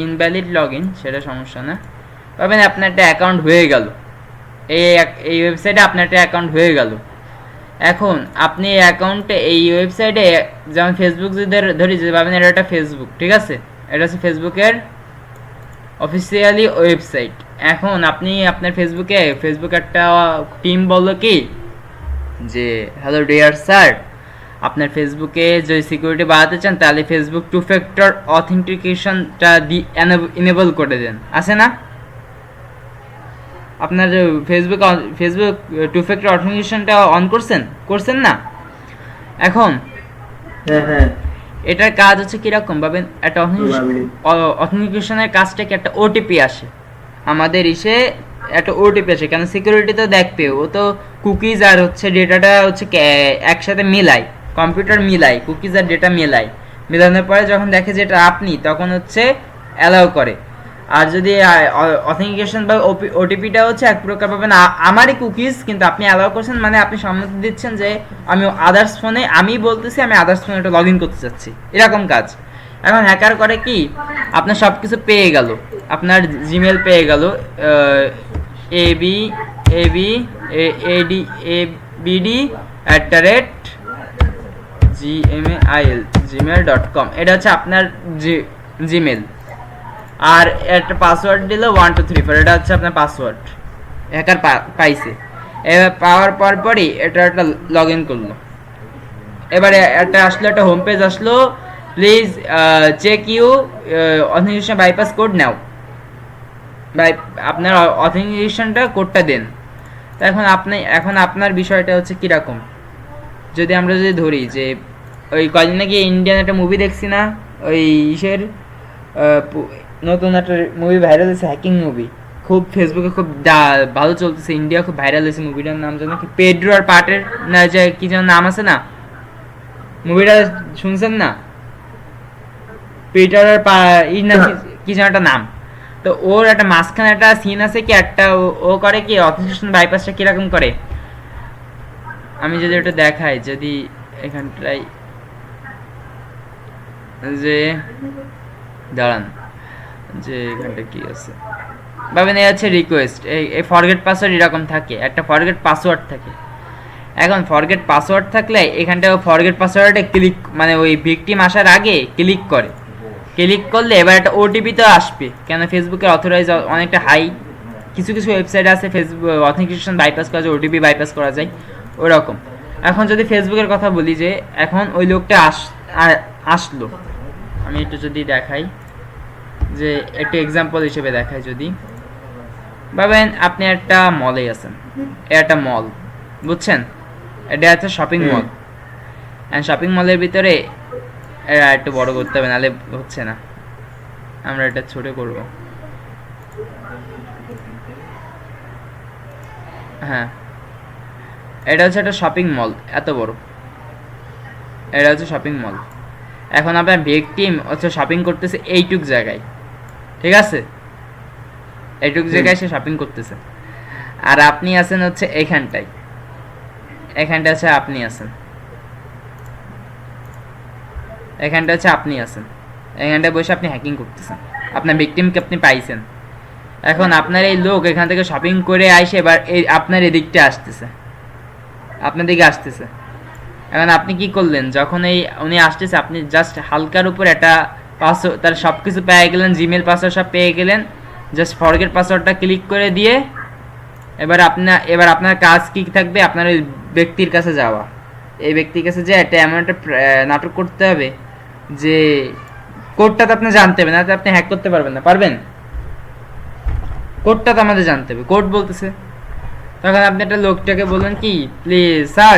ইনভ্যালিড লগ ইন, সেটা সমস্যা না। পাবেন আপনার একটা অ্যাকাউন্ট হয়ে গেল, এই ওয়েবসাইটে আপনার একটা অ্যাকাউন্ট হয়ে গেল। এখন আপনি এই অ্যাকাউন্টে এই ওয়েবসাইটে, যেমন ফেসবুক যদি ধরি, যে পাবেন এটা একটা ফেসবুক, ঠিক আছে? এটা হচ্ছে ফেসবুকের অফিসিয়ালি ওয়েবসাইট। এখন আপনি আপনার ফেসবুক একটা টিম বললো কি যে হ্যালো ডিয়ার স্যার, আপনার ফেসবুকে যদি সিকিউরিটি বাড়াতে চান তাহলে ফেসবুক 2 ফ্যাক্টর অথেন্টিকেশনটা ইনেবল করে দেন, আছে না? আপনার ফেসবুক 2 ফ্যাক্টর অথেন্টিকেশনটা অন করছেন না? এখন এটার কাজ হচ্ছে কিরকম ভাবেন, একটা অথেন্টিকেশনের কাজটা কি, একটা ওটিপি আসে আমাদের একটা ওটিপি আসে। কারণ সিকিউরিটি তো দেখবে, ও তো কুকিজ আর হচ্ছে ডেটাটা হচ্ছে একসাথে মিলাই, কম্পিউটার মিলাই, কুকিজ আর ডেটা মিলানোর পরে যখন দেখে যে এটা আপনি, তখন হচ্ছে অ্যালাউ করে। আর যদি অথেন্টিকেশন বা ওটিপিটা হচ্ছে এক প্রকার পাবেন আমারই কুকিজ, কিন্তু আপনি অ্যালাউ করছেন, মানে আপনি সম্মতি দিচ্ছেন যে আমি আদার্স ফোনে, আমি বলতেছি আমি আদার্স ফোনে একটা লগ ইন করতে চাচ্ছি, এরকম কাজ। এখন হ্যাকার করে কি, আপনার সব কিছু পেয়ে গেল, আপনার জিমেল পেয়ে গেল, এবি এবি এডি এবিডি gmail.com, এটা হচ্ছে আপনার জিমেল। আর একটা পাসওয়ার্ড দিল 1234, এটা হচ্ছে আপনার পাসওয়ার্ড। হ্যাকার পাইছে, এবার পাওয়ার পরই এটা একটা লগ ইন করলো। এবারে একটা আসলো, একটা হোম পেজ আসলো, please check you authentication bypass code now, ভাই আপনার অথেন্টিকেশনটা কোডটা দেন। তো এখন আপনার বিষয়টা হচ্ছে কীরকম, যদি আমরা ধরি যে ওই কদিন নাকি ইন্ডিয়ান একটা মুভি দেখছি না, ওই ইসের নতুন একটা মুভি ভাইরাল হয়েছে, হ্যাকিং মুভি, খুব ফেসবুকে খুব ভালো চলতেছে, ইন্ডিয়া খুব ভাইরাল হয়েছে। মুভিটার নাম জানো কি, পেড্রো আর পাটের না, যে কি যেন নাম আছে না, মুভিটা শুনছেন না, পিটার আর না কি যেন একটা নাম। তো ওর একটা মাঝখানে একটা সিন আছে কি, একটা ও করে কি অথেন্টিকেশন বাইপাসটা কিরকম করে, আমি যদি ওটা দেখাই, যদি এখানটায় যে দাঁড়ান, যে এখানটা কি আছে ভাবেন, এই হচ্ছে রিকোয়েস্ট, এই ফরগেট পাসওয়ার্ড এরকম থাকে, একটা ফরগেট পাসওয়ার্ড থাকে। এখন ফরগেট পাসওয়ার্ড থাকলে এখানটা ফরগেট পাসওয়ার্ডে ক্লিক, মানে ওই ভিকটিম আসার আগে ক্লিক করে, ক্লিক করলে এবার একটা ওটিপি তো আসবে, কেন ফেসবুকের অথরাইজ অনেকটা হাই, কিছু কিছু ওয়েবসাইট আছে ফেসবুক অথেন্টিকেশন বাইপাস করা যায়, ওটিপি বাইপাস করা যায় ওরকম। এখন যদি ফেসবুকের কথা বলি, যে এখন ওই লোকটা আসলো, আমি একটু যদি দেখাই, যে একটা এক্সাম্পল হিসেবে দেখাই, যদি ভাবেন আপনি একটা মলে আছেন, একটা মল, বুঝছেন, এটা হচ্ছে শপিং মল, অ্যান্ড শপিং মলের ভিতরে একটু বড় করতে হবে, নাহলে হচ্ছে না, আমরা এটা ছোট করব। হ্যাঁ, এটা হচ্ছে একটা শপিং মল, এত বড়, এটা হচ্ছে শপিং মল। এখন আপনার ভিকটিম হচ্ছে শপিং করতেছে এইটুক জায়গায়, ঠিক আছে, এইটুক জায়গায় সে শপিং করতেছে, আর আপনি আছেন হচ্ছে এখানটায়, এখানটা হচ্ছে আপনি আছেন, এখানটা হচ্ছে আপনি আছেন, এখানটায় বসে আপনি হ্যাকিং করতেছেন, আপনার ভিকটিমকে আপনি পাইছেন। এখন আপনার এই লোক এখান থেকে শপিং করে আইসে এবার এই আপনার এদিকটা আসতেছে, আপনার দিকে আসতেছে। এখন আপনি কি করলেন, যখন এই উনি আসতেছে, আপনি জাস্ট হালকার উপর একটা পাসওয়ার্ড, তার সব কিছু পেয়ে গেলেন, জিমেল পাসওয়ার্ড সব পেয়ে গেলেন, জাস্ট ফরগেট পাসওয়ার্ডটা ক্লিক করে দিয়ে এবার আপনার কাজ কি থাকবে, আপনার ওই ব্যক্তির কাছে যাওয়া, এই ব্যক্তির কাছে যে একটা এমন একটা নাটক করতে হবে যে কোডটা তো আপনি জানতে হবে না, তো আপনি হ্যাক করতে পারবেন না, পারবেন? কোডটা তো আমাদের জানতে হবে, কোড বলতেছে। তখন আপনি একটা লোকটাকে বললেন কি, প্লিজ স্যার,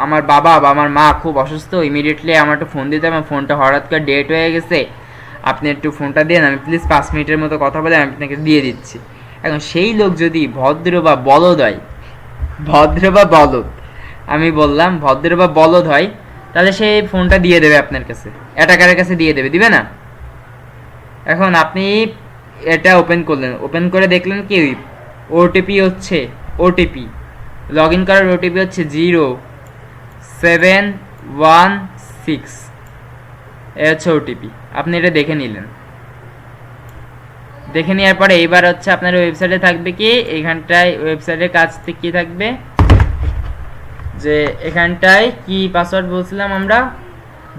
আমার বাবা বা আমার মা খুব অসুস্থ, ইমিডিয়েটলি আমার একটু ফোন দিতে হবে, ফোনটা হঠাৎ করে ডেট হয়ে গেছে, আপনি একটু ফোনটা দেন, আমি প্লিজ 5 মিনিটের মতো কথা বলে আমি আপনাকে দিয়ে দিচ্ছি। এখন সেই লোক যদি ভদ্র বা বলদ হয়, ভদ্র বা বলদ, আমি বললাম ভদ্র বা বলদ হয়, তাহলে সেই ফোনটা দিয়ে দেবে আপনার কাছে, অ্যাটাকারের কাছে দিয়ে দেবে, দিবে না? এখন আপনি এটা ওপেন করলেন, ওপেন করে দেখলেন কি ওটিপি হচ্ছে, ওটিপি লগ ইন করার ওটিপি হচ্ছে 0716, এ হচ্ছে ওটিপি। আপনি এটা দেখে নিলেন, দেখে নেওয়ার পরে এইবার হচ্ছে আপনার ওয়েবসাইটে থাকবে কি, এখানটায় ওয়েবসাইটের কাছ থেকে কি থাকবে, যে এখানটায় কি পাসওয়ার্ড বলছিলাম আমরা,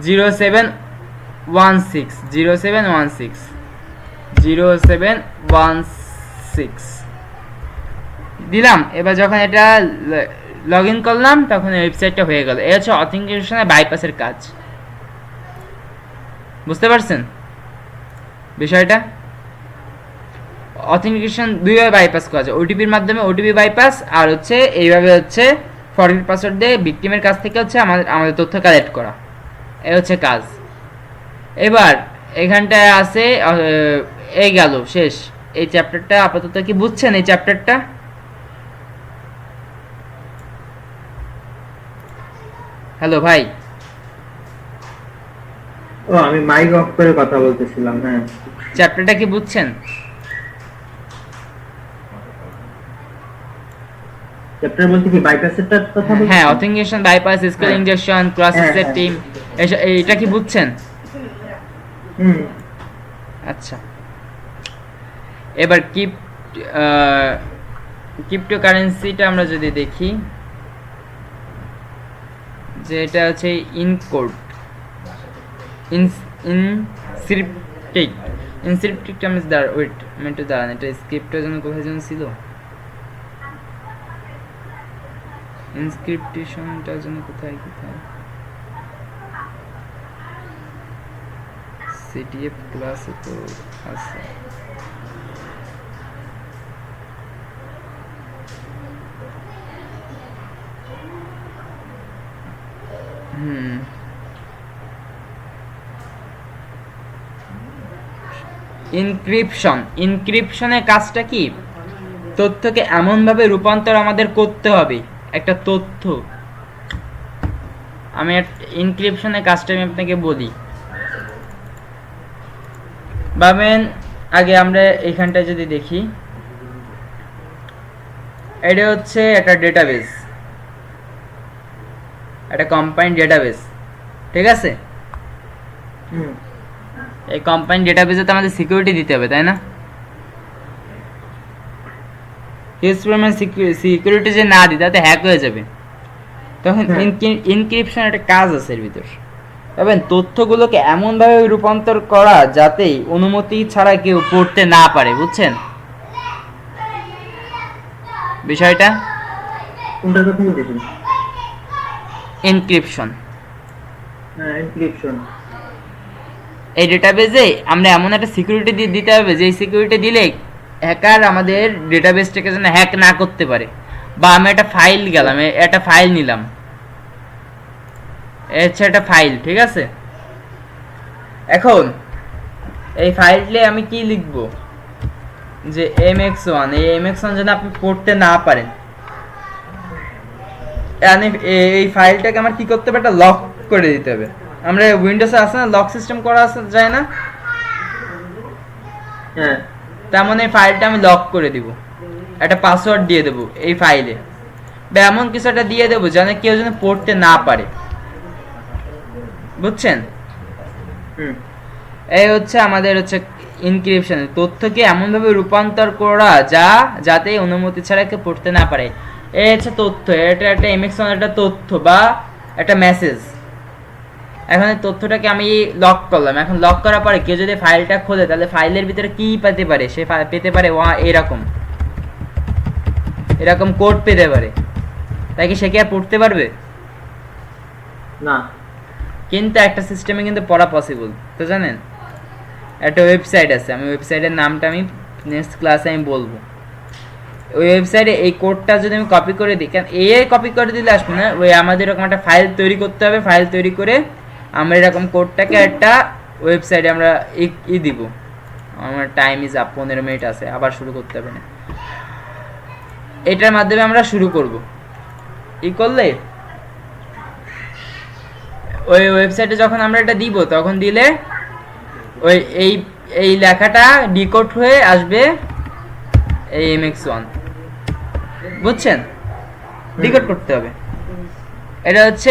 0716 দিলাম। এবার যখন এটা লগ ইন করলাম, তখন ওয়েবসাইটটা হয়ে গেল। এই হচ্ছে অথেন্টিকেশন বাইপাসের কাজ, বুঝতে পারছেন বিষয়টা? অথেন্টিকেশন দুইভাবে বাইপাস করা যায়, ওটিপির মাধ্যমে ওটিপি বাইপাস, আর হচ্ছে এইভাবে হচ্ছে ফরগেট পাসওয়ার্ড দিয়ে ভিকটিমের কাছ থেকে হচ্ছে আমাদের তথ্য কালেক্ট করা, এই হচ্ছে কাজ। এবার এখানটায় আছে, এই গেল শেষ এই চ্যাপ্টারটা। আপাতত কি বুঝছেন এই চ্যাপ্টারটা? হ্যালো ভাই, ও আমি মাইক অফ করে কথা বলতেছিলাম। হ্যাঁ, চ্যাপ্টারটা কি বুঝছেন? চ্যাপ্টার বলতে কি বাইপাসেরটার কথা হ্যাঁ, বলছেন? অথেন্টিকেশন, বাইপাস, স্কেল হ্যাঁ ইনজেকশন, ক্রস হ্যাঁ সেট হ্যাঁ। টিম, এটা কি বুঝছেন? হুম। আচ্ছা, এবার ক্রিপ্টোকারেন্সিটা আমরা যদি দেখি, যে এটা হচ্ছে ইনকোড, ইনক্রিপ্টিক। ইনক্রিপ্টিকটা আমি ওয়েট মিনিট দাঁড়ান, এটা স্ক্রিপ্টের জন্য কোথায় যেন ছিল, ইনস্ক্রিপশনটার জন্য কোথায় কোথায়, সিটিএফ ক্লাসে তো আছে। ইনক্রিপশনের কাজটা কি? তথ্যকে এমনভাবে রূপান্তর আমাদের করতে হবে, একটা তথ্য, আমি ইনক্রিপশনের কাজটা আমি আপনাকে বলি। ভাবেন, আগে আমরা এখানটা যদি দেখি, এটা হচ্ছে একটা ডেটাবেস, একটা কম্বাইন্ড ডেটাবেস, ঠিক আছে? হুম। এই কম্বাইন্ড ডেটাবেসে তো আমাদের সিকিউরিটি দিতে হবে, তাই না? হিউজ পরিমাণ সিকিউরিটি যে না দিই তাতে হ্যাক হয়ে যাবে, তখন ইনক্রিপশন একটা কাজ আছে এর ভিতর। ভাবেন, তথ্যগুলোকে এমনভাবে রূপান্তর করা যাতে অনুমতি ছাড়া কেউ পড়তে না পারে, বুঝছেন বিষয়টা? কোনটা কথা বলতেছেন? এনক্রিপশন। হ্যাঁ, এনক্রিপশন। এই ডেটাবেসে আমরা এমন একটা সিকিউরিটি দিতে হবে, যে সিকিউরিটি দিলে হ্যাকার আমাদের ডেটাবেসটাকে যেন হ্যাক না করতে পারে। বা আমি একটা ফাইল গেলাম, একটা ফাইল নিলাম, হচ্ছে একটা ফাইল, ঠিক আছে? এখন এই ফাইলে আমি কি লিখব, যে mx1, এই mx1 যেন আপনি পড়তে না পারেন, এই ফাইলটাকে আমার কি করতে হবে, একটা লক করে দিতে হবে। আমরা উইন্ডোজে আছে না, লক সিস্টেম করা যায় না? হ্যাঁ। তার মানে এই ফাইলটা আমি লক করে দিব, একটা পাসওয়ার্ড দিয়ে দেবো এই ফাইলে, বা এমন কিছু একটা দিয়ে দেবো যেন কেউ যেন পড়তে না পারে, বুঝছেন? হুম। এই হচ্ছে আমাদের হচ্ছে ইনক্রিপশন, তথ্যকে এমনভাবে রূপান্তর করা যাতে অনুমতি ছাড়া কেউ পড়তে না পারে। এই হচ্ছে তথ্য, এটা একটা এমএক্স1 একটা তথ্য বা একটা মেসেজ। এখন এই তথ্যটাকে আমি লক করলাম, এখন লক করার পরে কেউ যদি ফাইলটা খোলে, তাহলে ফাইলের ভিতরে কি পেতে পারে, সে পেতে পারে এরকম এরকম কোড পেতে পারে, তাই কি সে কি আর পড়তে পারবে? না। কিন্তু একটা সিস্টেমে কিন্তু পড়া পসিবল, তো জানেন? একটা ওয়েবসাইট আছে, আমি ওয়েবসাইটের নামটা আমি নেক্সট ক্লাসে আমি বলবো। ওই ওয়েবসাইটে এই কোডটা যদি আমি কপি করে দিই, কারণ এই কপি করে দিলে আসবে না, ওই আমাদের এরকম একটা ফাইল তৈরি করতে হবে, ফাইল তৈরি করে আমরা এরকম কোডটাকে একটা ওয়েবসাইটে আমরা দিব। আমার টাইম ইজ আপ, 15 মিনিট আছে, আবার শুরু করতে হবে না। এটার মাধ্যমে আমরা শুরু করব। করলে ওই ওয়েবসাইটে যখন আমরা এটা দিব, তখন দিলে ওই এই লেখাটা ডিকোড হয়ে আসবে এই mx1, বুঝছেন? ডিকোড করতে হবে। এটা হচ্ছে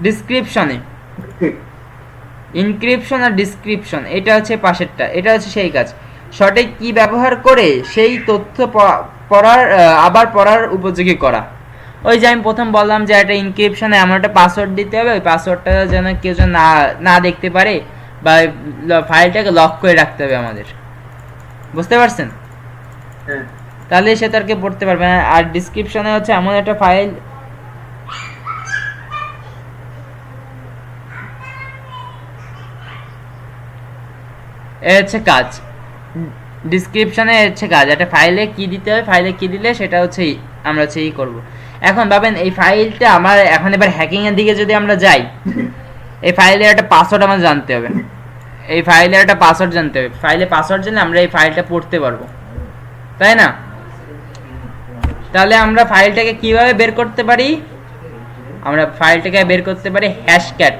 ডিসক্রিপশনে, ইনক্রিপশন আর ডিসক্রিপশন, এটা হচ্ছে পাশেরটা, এটা হচ্ছে সেই কাজ। সঠিক কি ব্যবহার করে সেই তথ্য আবার পড়ার উপযোগী করা। ওই যে আমি প্রথম বললাম যে একটা ইনক্রিপশনে এমন একটা পাসওয়ার্ড দিতে হবে, ওই পাসওয়ার্ডটা যেন কেউ যেন না দেখতে পারে, বা ফাইলটাকে লক করে রাখতে হবে আমাদের, বুঝতে পারছেন? তাহলে সে তারকে পড়তে পারবে না। আর ডিসক্রিপশনে হচ্ছে এমন একটা ফাইল, এ হচ্ছে কাজ, ডিসক্রিপশনে হচ্ছে কাজ, একটা ফাইলে কি দিতে হবে, ফাইলে কি দিলে সেটা হচ্ছে আমরা হচ্ছে করব। এখন ভাবেন, এই ফাইলটা আমার এখন এবার হ্যাকিং এর দিকে যদি আমরা যাই, এই ফাইলের একটা পাসওয়ার্ড আমার জানতে হবে, এই ফাইলের একটা পাসওয়ার্ড জানতে হবে, ফাইলে পাসওয়ার্ড জানলে আমরা এই ফাইলটা পড়তে পারবো, তাই না? তাহলে আমরা ফাইলটাকে কিভাবে বের করতে পারি, আমরা ফাইলটাকে বের করতে পারি হ্যাশক্যাট,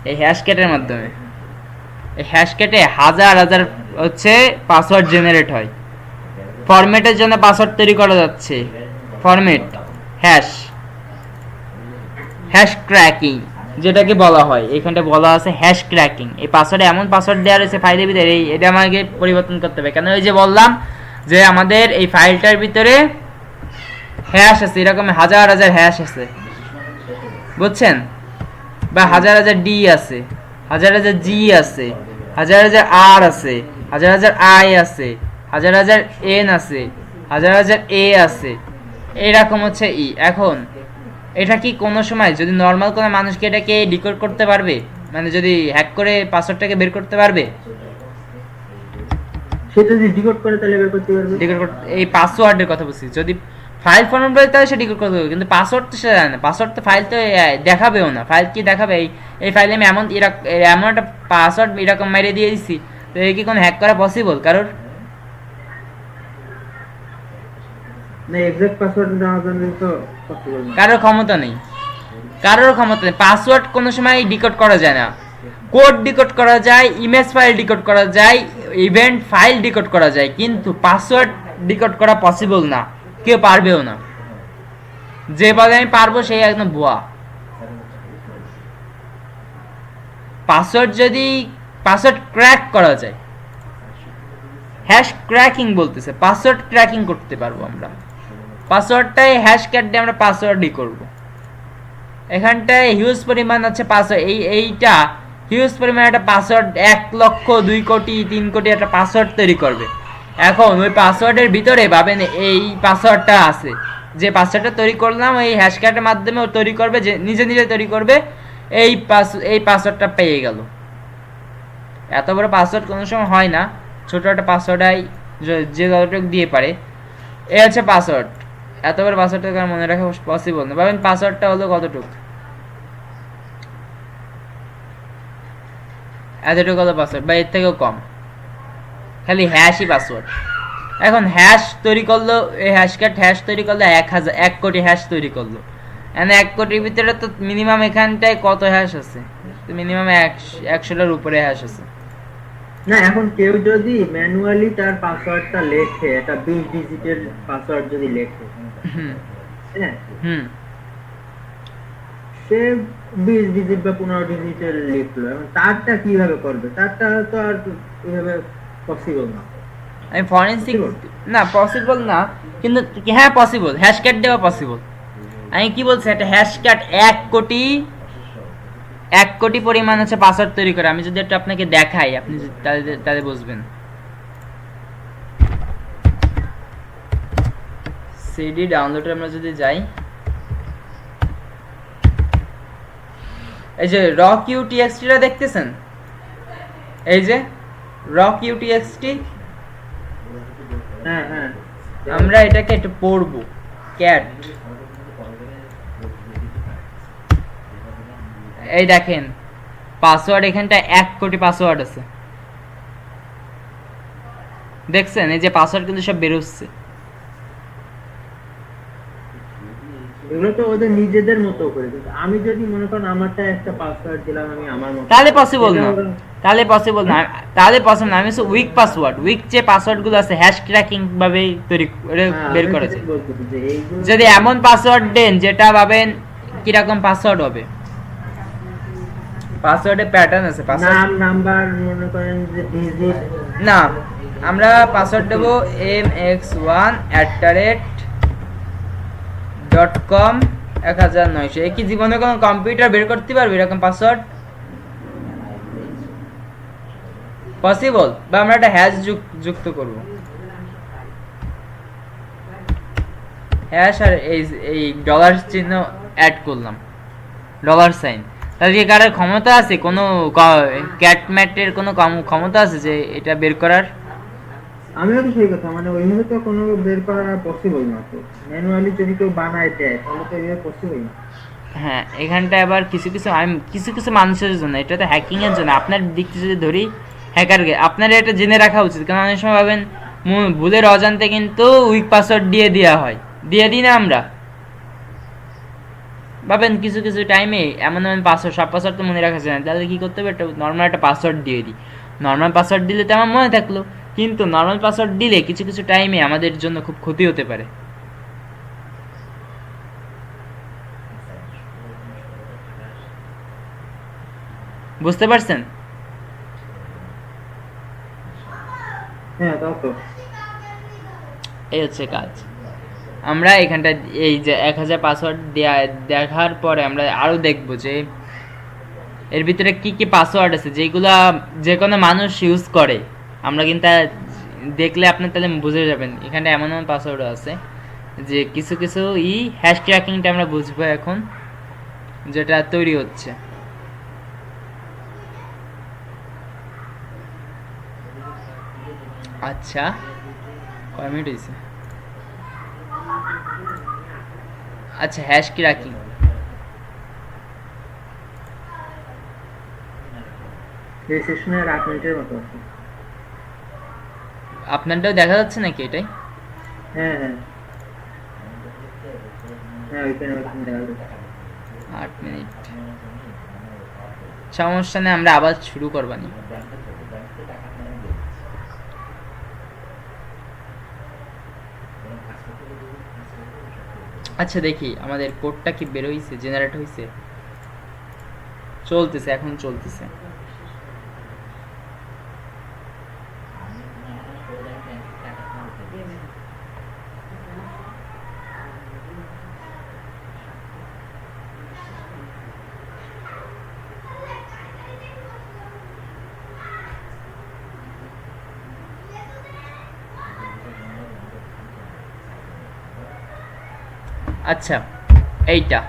এই হ্যাশক্যাটের মাধ্যমে। এই হ্যাশক্যাটে হাজার হাজার হচ্ছে পাসওয়ার্ড জেনারেট হয়। ফরম্যাটের জন্য পাসওয়ার্ড তৈরি করা যাচ্ছে, ফরম্যাট হ্যাশ, হ্যাশ ক্র্যাকিং যেটাকে বলা হয়, এখানটা বলা আছে হ্যাশ ক্র্যাকিং। এই পাসওয়ার্ডে এমন পাসওয়ার্ড দেওয়া রয়েছে ফাইলের ভিতরে, এটা আমাকে পরিবর্তন করতে হবে। কেন? ওই যে বললাম যে আমাদের এই ফাইলটার ভিতরে হ্যাশ আছে, এরকম হাজার হাজার হ্যাশ আছে, বুঝছেন? বা হাজার হাজার ডি আছে, হাজার হাজার জি আছে, হাজার হাজার আর আছে, হাজার হাজার আই আছে, হাজার হাজার এন আছে, হাজার হাজার এ আছে, এরকম হচ্ছে ই। এখন এটা কি কোনো সময় যদি নর্মাল কোনো মানুষকে এটাকে ডিকোড করতে পারবে? মানে যদি হ্যাক করে পাসওয়ার্ডটাকে বের করতে পারবে? সে যদি ডিকোড করে তাহলে বের করতে পারবে। ডিকোড করতে, এই পাসওয়ার্ডের কথা বলছি, যদি ফাইল ফরম্যাট বলে তাহলে সে ডিকোড করতে পারবে, কিন্তু পাসওয়ার্ড তো সে জানে না। পাসওয়ার্ড তো ফাইল তো দেখাবেও না। ফাইল কি দেখাবে? এই ফাইলে আমি এমন এমন একটা পাসওয়ার্ড এরকম মেরে দিয়ে দিচ্ছি, তো এই কি কোনো হ্যাক করা পসিবল কারোর? না, এক্সাক্ট পাসওয়ার্ড দেওয়ার জন্য তো পসিবল না। কারোর ক্ষমতা নেই, কারোর ক্ষমতা নেই। পাসওয়ার্ড কোনো সময় ডিকোড করা যায় না। কোড ডিকোড করা যায়, ইমেজ ফাইল ডিকোড করা যায়, ইভেন্ট ফাইল ডিকোড করা যায়, কিন্তু পাসওয়ার্ড ডিকোড করা পসিবল না, কেউ পারবেও না। যে বলে আমি পারবো সেই একদম ভুয়া। পাসওয়ার্ড যদি পাসওয়ার্ড ক্র্যাক করা যায়, হ্যাশ ক্র্যাকিং বলতেছে, পাসওয়ার্ড ক্র্যাকিং করতে পারবো আমরা। পাসওয়ার্ডটাই হ্যাশ ক্যাট দিয়ে আমরা পাসওয়ার্ডই করব। এখানটায় হিউজ পরিমাণ আছে পাসওয়ার্ড, এইটা হিউজ পরিমাণ একটা পাসওয়ার্ড, 1 লক্ষ 2 কোটি 3 কোটি একটা পাসওয়ার্ড তৈরি করবে। এখন ওই পাসওয়ার্ডের ভিতরে ভাবেন এই পাসওয়ার্ডটা আছে, যে পাসওয়ার্ডটা তৈরি করলাম এই হ্যাশ ক্যাটের মাধ্যমে ও তৈরি করবে, যে নিজে নিজে তৈরি করবে, এই পাসওয়ার্ডটা পেয়ে গেল। এত বড় পাসওয়ার্ড কোনো সময় হয় না, ছোট একটা পাসওয়ার্ডাই যে যতটুকু দিয়ে পারে। এই হচ্ছে পাসওয়ার্ড। এত বড় পাসওয়ার্ডটা মনে রাখা পসিবল না। ভাবেন পাসওয়ার্ডটা হলো কতটুকু, এতটুকু হলো পাসওয়ার্ড, বা এর থেকেও কম, খালি হ্যাশই পাসওয়ার্ড। এখন হ্যাশ তৈরি করলো, এই হ্যাশক্যাট হ্যাশ তৈরি করলো 1 কোটি হ্যাশ তৈরি করলো। এখানে 1 কোটির ভিতরে তো মিনিমাম এখানটায় কত হ্যাশ আছে? মিনিমাম 100টার উপরে হ্যাশ আছে। না, এখন কেউ যদি ম্যানুয়ালি তার পাসওয়ার্ডটা লেখে, এটা 20 ডিজিটের পাসওয়ার্ড যদি লেখে, হ্যাঁ, সে 20 ডিজিট বা 15 ডিজিটের লিখলো, এখন তারটা কিভাবে করবে? তারটা তো আর এভাবে পসিবল না। আমি ফরেনসিক না, পসিবল না, কিন্তু হ্যাঁ পসিবল, হ্যাশক্যাট দেওয়া পসিবল। আমি কি বলছি, একটা হ্যাশক্যাট 1 কোটি পরিমাণ হচ্ছে পাসওয়ার্ড তৈরি করে। আমি যদি একটু আপনাকে দেখাই, আপনি তাহলে বুঝবেন। সিডি ডাউনলোডে আমরা যদি যাই, এই যে রক ইউটিএক্সটিটা দেখতেছেন, এই যে রক ইউটিএক্সটি, হ্যাঁ হ্যাঁ, আমরা এটাকে একটু পড়বো। ক্যাট, এই দেখেন পাসওয়ার্ড, এখানটা 1 কোটি পাসওয়ার্ড আছে, দেখছেন? এই যে পাসওয়ার্ড কিন্তু সব বেরোচ্ছে। এগুলো তো ওদের নিজেদের মতো করে। আমি যদি মনে করেন আমারটা একটা পাসওয়ার্ড দিলাম আমি আমার মতো, তাহলে পসিবল না, তাহলে পসিবল না, তাহলে পসিবল না। আমি হচ্ছে উইক পাসওয়ার্ড, উইক যে পাসওয়ার্ডগুলো আছে হ্যাশ ক্র্যাকিং ভাবে তৈরি বের করেছে। যদি এমন পাসওয়ার্ড দেন যেটা ভাবেন কিরকম পাসওয়ার্ড হবে, পাসওয়ার্ডে প্যাটার্ন আছে, নাম নাম্বার মনে করেন যে ডিজিট, না আমরা পাসওয়ার্ড দেব mx1@.com 1900। এই কি জীবনে কোনো কম্পিউটার বের করতে পারবে এরকম পাসওয়ার্ড? পসিবল? বা আমরা একটা হ্যাশ যুক্ত করব, হ্যাশ আর এই ডলার চিহ্ন অ্যাড করলাম, ডলার সাইন। তাহলে কি কারোর ক্ষমতা আছে, কোনো ক্যাটম্যাটের কোনো ক্ষমতা আছে যে এটা বের করার? আমিও তো সেই কথা, মানে ওইভাবে তো কোনো বের করা পসিবল না। তো ম্যানুয়ালি যদি কেউ বানায় দেয় তাহলে তো এইভাবে পসিবল না। হ্যাঁ, এখানটা আবার কিছু কিছু মানুষের জন্য, এটা তো হ্যাকিং এর জন্য। আপনার দিক থেকে যদি ধরি, হ্যাকারকে আপনার এটা জেনে রাখা উচিত, কারণ অনেক সময় ভাবেন ভুলের অজান্তে কিন্তু উইক পাসওয়ার্ড দিয়ে দেওয়া হয়, দিয়ে দিই না আমরা। ভাবেন কিছু কিছু টাইমে এমন এমন পাসওয়ার্ড, সব পাসওয়ার্ড তো মনে রাখা যায় না, তাহলে কি করতে হবে, একটা নর্মাল একটা পাসওয়ার্ড দিয়ে দিই। নর্মাল পাসওয়ার্ড দিলে তো আমার মনে থাকলো, কিন্তু নর্মাল পাসওয়ার্ড দিলে কিছু কিছু টাইমে আমাদের জন্য খুব ক্ষতি হতে পারে। বুঝতে পারছেন? হ্যাঁ তাও তো। এই হচ্ছে কাজ। আমরা এখানটা এই যে 1000 পাসওয়ার্ড দেখার পরে আমরা আরও দেখব যে এর ভিতরে কি কি পাসওয়ার্ড আছে যেগুলা যে কোনো মানুষ ইউজ করে। আমরা কিন্তু দেখলে আপনি তাহলে বুঝে যাবেন এখানে এমন এমন পাসওয়ার্ড আছে যে কিছু কিছু হ্যাশ ট্র্যাকিংটা আমরা বুঝবো এখন, যেটা তৈরি হচ্ছে। আচ্ছা, কয় মিনিট হয়েছে? আচ্ছা, হ্যাশ ট্র্যাকিং এই সেশনে 8 মিনিটের মতো আছে। আপনারটাও দেখা যাচ্ছে নাকি এটাই? হ্যাঁ হ্যাঁ হ্যাঁ, ওইখানে দেখা যাচ্ছে। 8 মিনিট, সমস্যা নেই, আমরা আবার শুরু করবানি। আচ্ছা দেখি আমাদের কোডটা কি বের হইছে, জেনারেট হইছে, চলতেছে, এখন চলতেছে। আচ্ছা, এইটা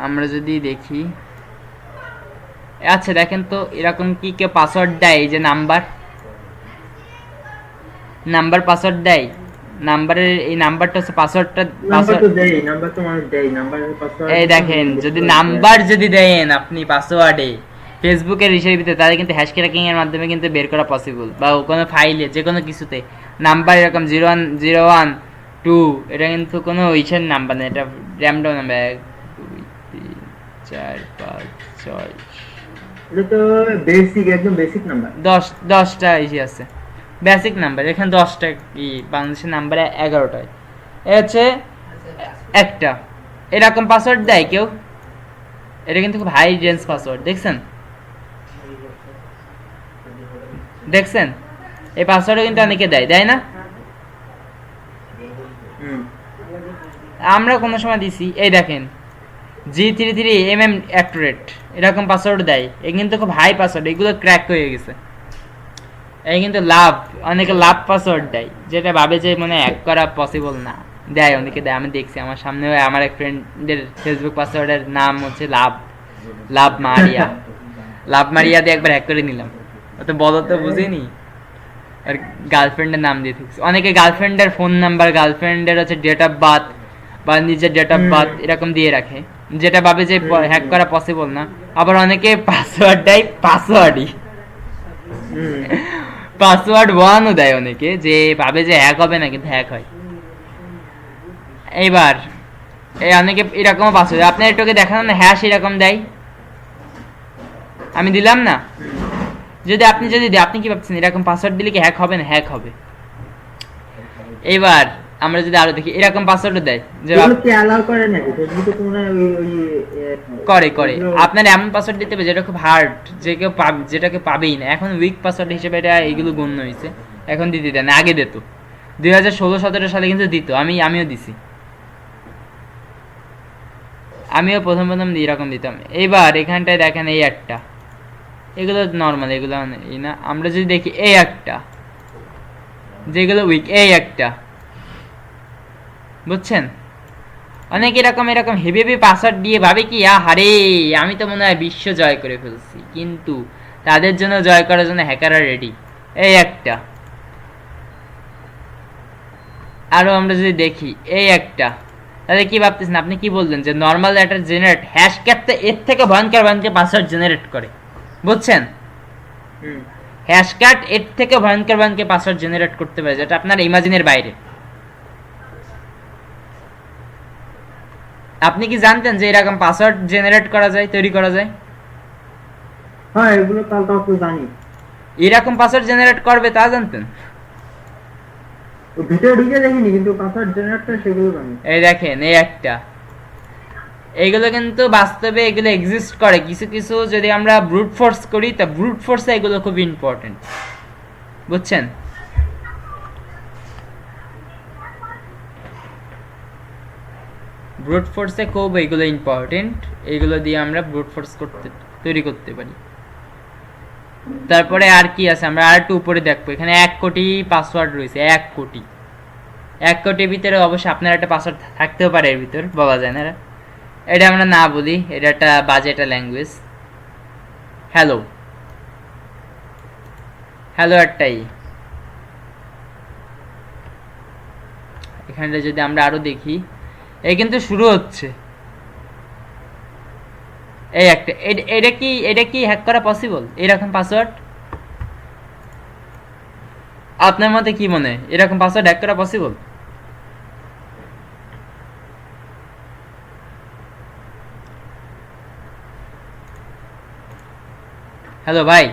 আমরা যদি দেখি, আচ্ছা দেখেন তো এরকম কি কেউ পাসওয়ার্ড দেয়, এই যে নাম্বার পাসওয়ার্ড দেয়, নাম্বারের এই নাম্বারটা হচ্ছে পাসওয়ার্ডটা, নাম্বার তো দেই, নাম্বার তো মানুষ দেই, নাম্বারের পাসওয়ার্ড। এই দেখেন যদি নাম্বার যদি দেন আপনি পাসওয়ার্ডে ফেসবুকের হিসেবে ভিতরে, তাহলে কিন্তু হ্যাশ ট্র্যাকিং এর মাধ্যমে কিন্তু বের করা পসিবল, বা কোনো ফাইলে যে কোনো কিছুতে নাম্বার এরকম 0101 2, এটা কিন্তু কোনো ইসের নাম্বার না, এটা র্যান্ডম নাম্বার 1 2 3 4 5 6 এটা তো বেসিক, একদম বেসিক নাম্বার। 10টা ইসে আছে বেসিক নাম্বার, এখানে 10টা বাংলাদেশের নাম্বারে 11টায় এ হচ্ছে একটা। এরকম পাসওয়ার্ড দেয় কেউ, এটা কিন্তু খুব হাই রেঞ্জ পাসওয়ার্ড, দেখছেন এই পাসওয়ার্ডও কিন্তু অনেকে দেয় না, আমরা কোনো সময় দিছি। এই দেখেন G33mm অ্যাক্টরেট, এরকম পাসওয়ার্ড দেয়, এ কিন্তু খুব হাই পাসওয়ার্ড, এগুলো ক্র্যাক হয়ে গেছে। এই কিন্তু অনেকে পাসওয়ার্ড দেয়, যেটা ভাবে যে মানে হ্যাক করা পসিবল না, দেয়, অনেকে দেয়, আমি দেখছি আমার সামনে। আমার এক ফ্রেন্ডের ফেসবুক পাসওয়ার্ডের নাম হচ্ছে লাভ মারিয়া দিয়ে একবার হ্যাক করে নিলাম, অত বলো তো বুঝিনি, আর গার্লফ্রেন্ডের নাম দিয়ে থাকছি। অনেকে গার্লফ্রেন্ডের ফোন নাম্বার, গার্লফ্রেন্ডের হচ্ছে ডেট অফ বার্থ বা নিজের ডেট অফ বার্থ এরকম দিয়ে রাখে, যেটা ভাবে যে হ্যাক করা পসিবল না। আবার অনেকে পাসওয়ার্ড দেয় পাসওয়ার্ড 1ও দেয় অনেকে, যে ভাবে যে হ্যাক হবে না, কিন্তু হ্যাক হয়। এইবার এই অনেকে এরকম পাসওয়ার্ড, আপনার একটুকে দেখানো না, হ্যাশ এরকম দেয়, আমি দিলাম না, যদি আপনি আপনি কি ভাবছেন এরকম পাসওয়ার্ড দিলে কি হ্যাক হবে না? হ্যাক হবে। এবার আমরা যদি আরো দেখি, এরকম পাসওয়ার্ড দেয় যে করে আপনার এমন পাসওয়ার্ড দিতে হবে যেটা খুব হার্ড, যেটাকে পাবেই না। এখন উইক পাসওয়ার্ড হিসেবে এটা এইগুলো গণ্য হয়েছে, এখন দিতে দেয় না, আগে দিত 2016-17 সালে কিন্তু দিত, আমিও দিছি, আমিও প্রথম এরকম দিতাম। এইবার এখানটায় দেখেন এই একটা, এগুলো নর্মাল, এগুলো এই না। আমরা যদি দেখি এই একটা, যেগুলো উইক, এই একটা, বুঝছেন? অনেক এরকম হেভি পাসওয়ার্ড দিয়ে ভাবে কি আরে আমি তো মনে হয় বিশ্ব জয় করে ফেলছি, কিন্তু তাদের জন্য জয় করার জন্য হ্যাকাররা রেডি। এই একটা, আরো আমরা যদি দেখি এই একটা, তাহলে কি ভাবতেছেন আপনি? কি বললেন যে নর্মাল লেটার জেনারেট, হ্যাশ ক্যাটটা এর থেকে ভয়ঙ্কর পাসওয়ার্ড জেনারেট করে, বুঝছেন? হ্যাশ ক্যাট এর থেকে ভয়ঙ্কর পাসওয়ার্ড জেনারেট করতে পারে, যেটা আপনার ইমাজিনের বাইরে। আপনি কি জানতেন যে এরকম পাসওয়ার্ড জেনারেট করা যায়, তৈরি করা যায়? হ্যাঁ এগুলো কাল কাল তো জানি। এরকম পাসওয়ার্ড জেনারেট করবে তা জানতেন? ভিতরে ঢুকে দেখিনি কিন্তু পাসওয়ার্ড জেনারেটর সেগুলো জানি। এই দেখেন এই একটা, এইগুলো কিন্তু বাস্তবে এগুলো এক্সিস্ট করে। কিছু কিছু যদি আমরা ব্রুট ফোর্স করি তা ব্রুট ফোর্সে এগুলো খুব ইম্পর্টেন্ট, বুঝছেন? ব্রুট ফোর্সে খুব এগুলো ইম্পর্টেন্ট, এগুলো দিয়ে আমরা ব্রুট ফোর্স তৈরি করতে পারি। তারপরে আর কি আছে আমরা আর একটু উপরে দেখবো। এখানে 1 কোটি পাসওয়ার্ড রয়েছে, 1 কোটি। 1 কোটির ভিতরে অবশ্যই আপনার একটা পাসওয়ার্ড থাকতেও পারে, এর ভিতর বলা যায় না। এটা আমরা না বলি, এটা একটা বাজে একটা ল্যাঙ্গুয়েজ। হ্যালো, হ্যালো একটাই। এখানে যদি আমরা আরো দেখি, এই কিন্তু শুরু হচ্ছে এই একটা। এটা কি হ্যাক করা পসিবল এরকম পাসওয়ার্ড? আপনার মতে কি মনে হয়, এরকম পাসওয়ার্ড হ্যাক করা পসিবল? হ্যালো ভাই,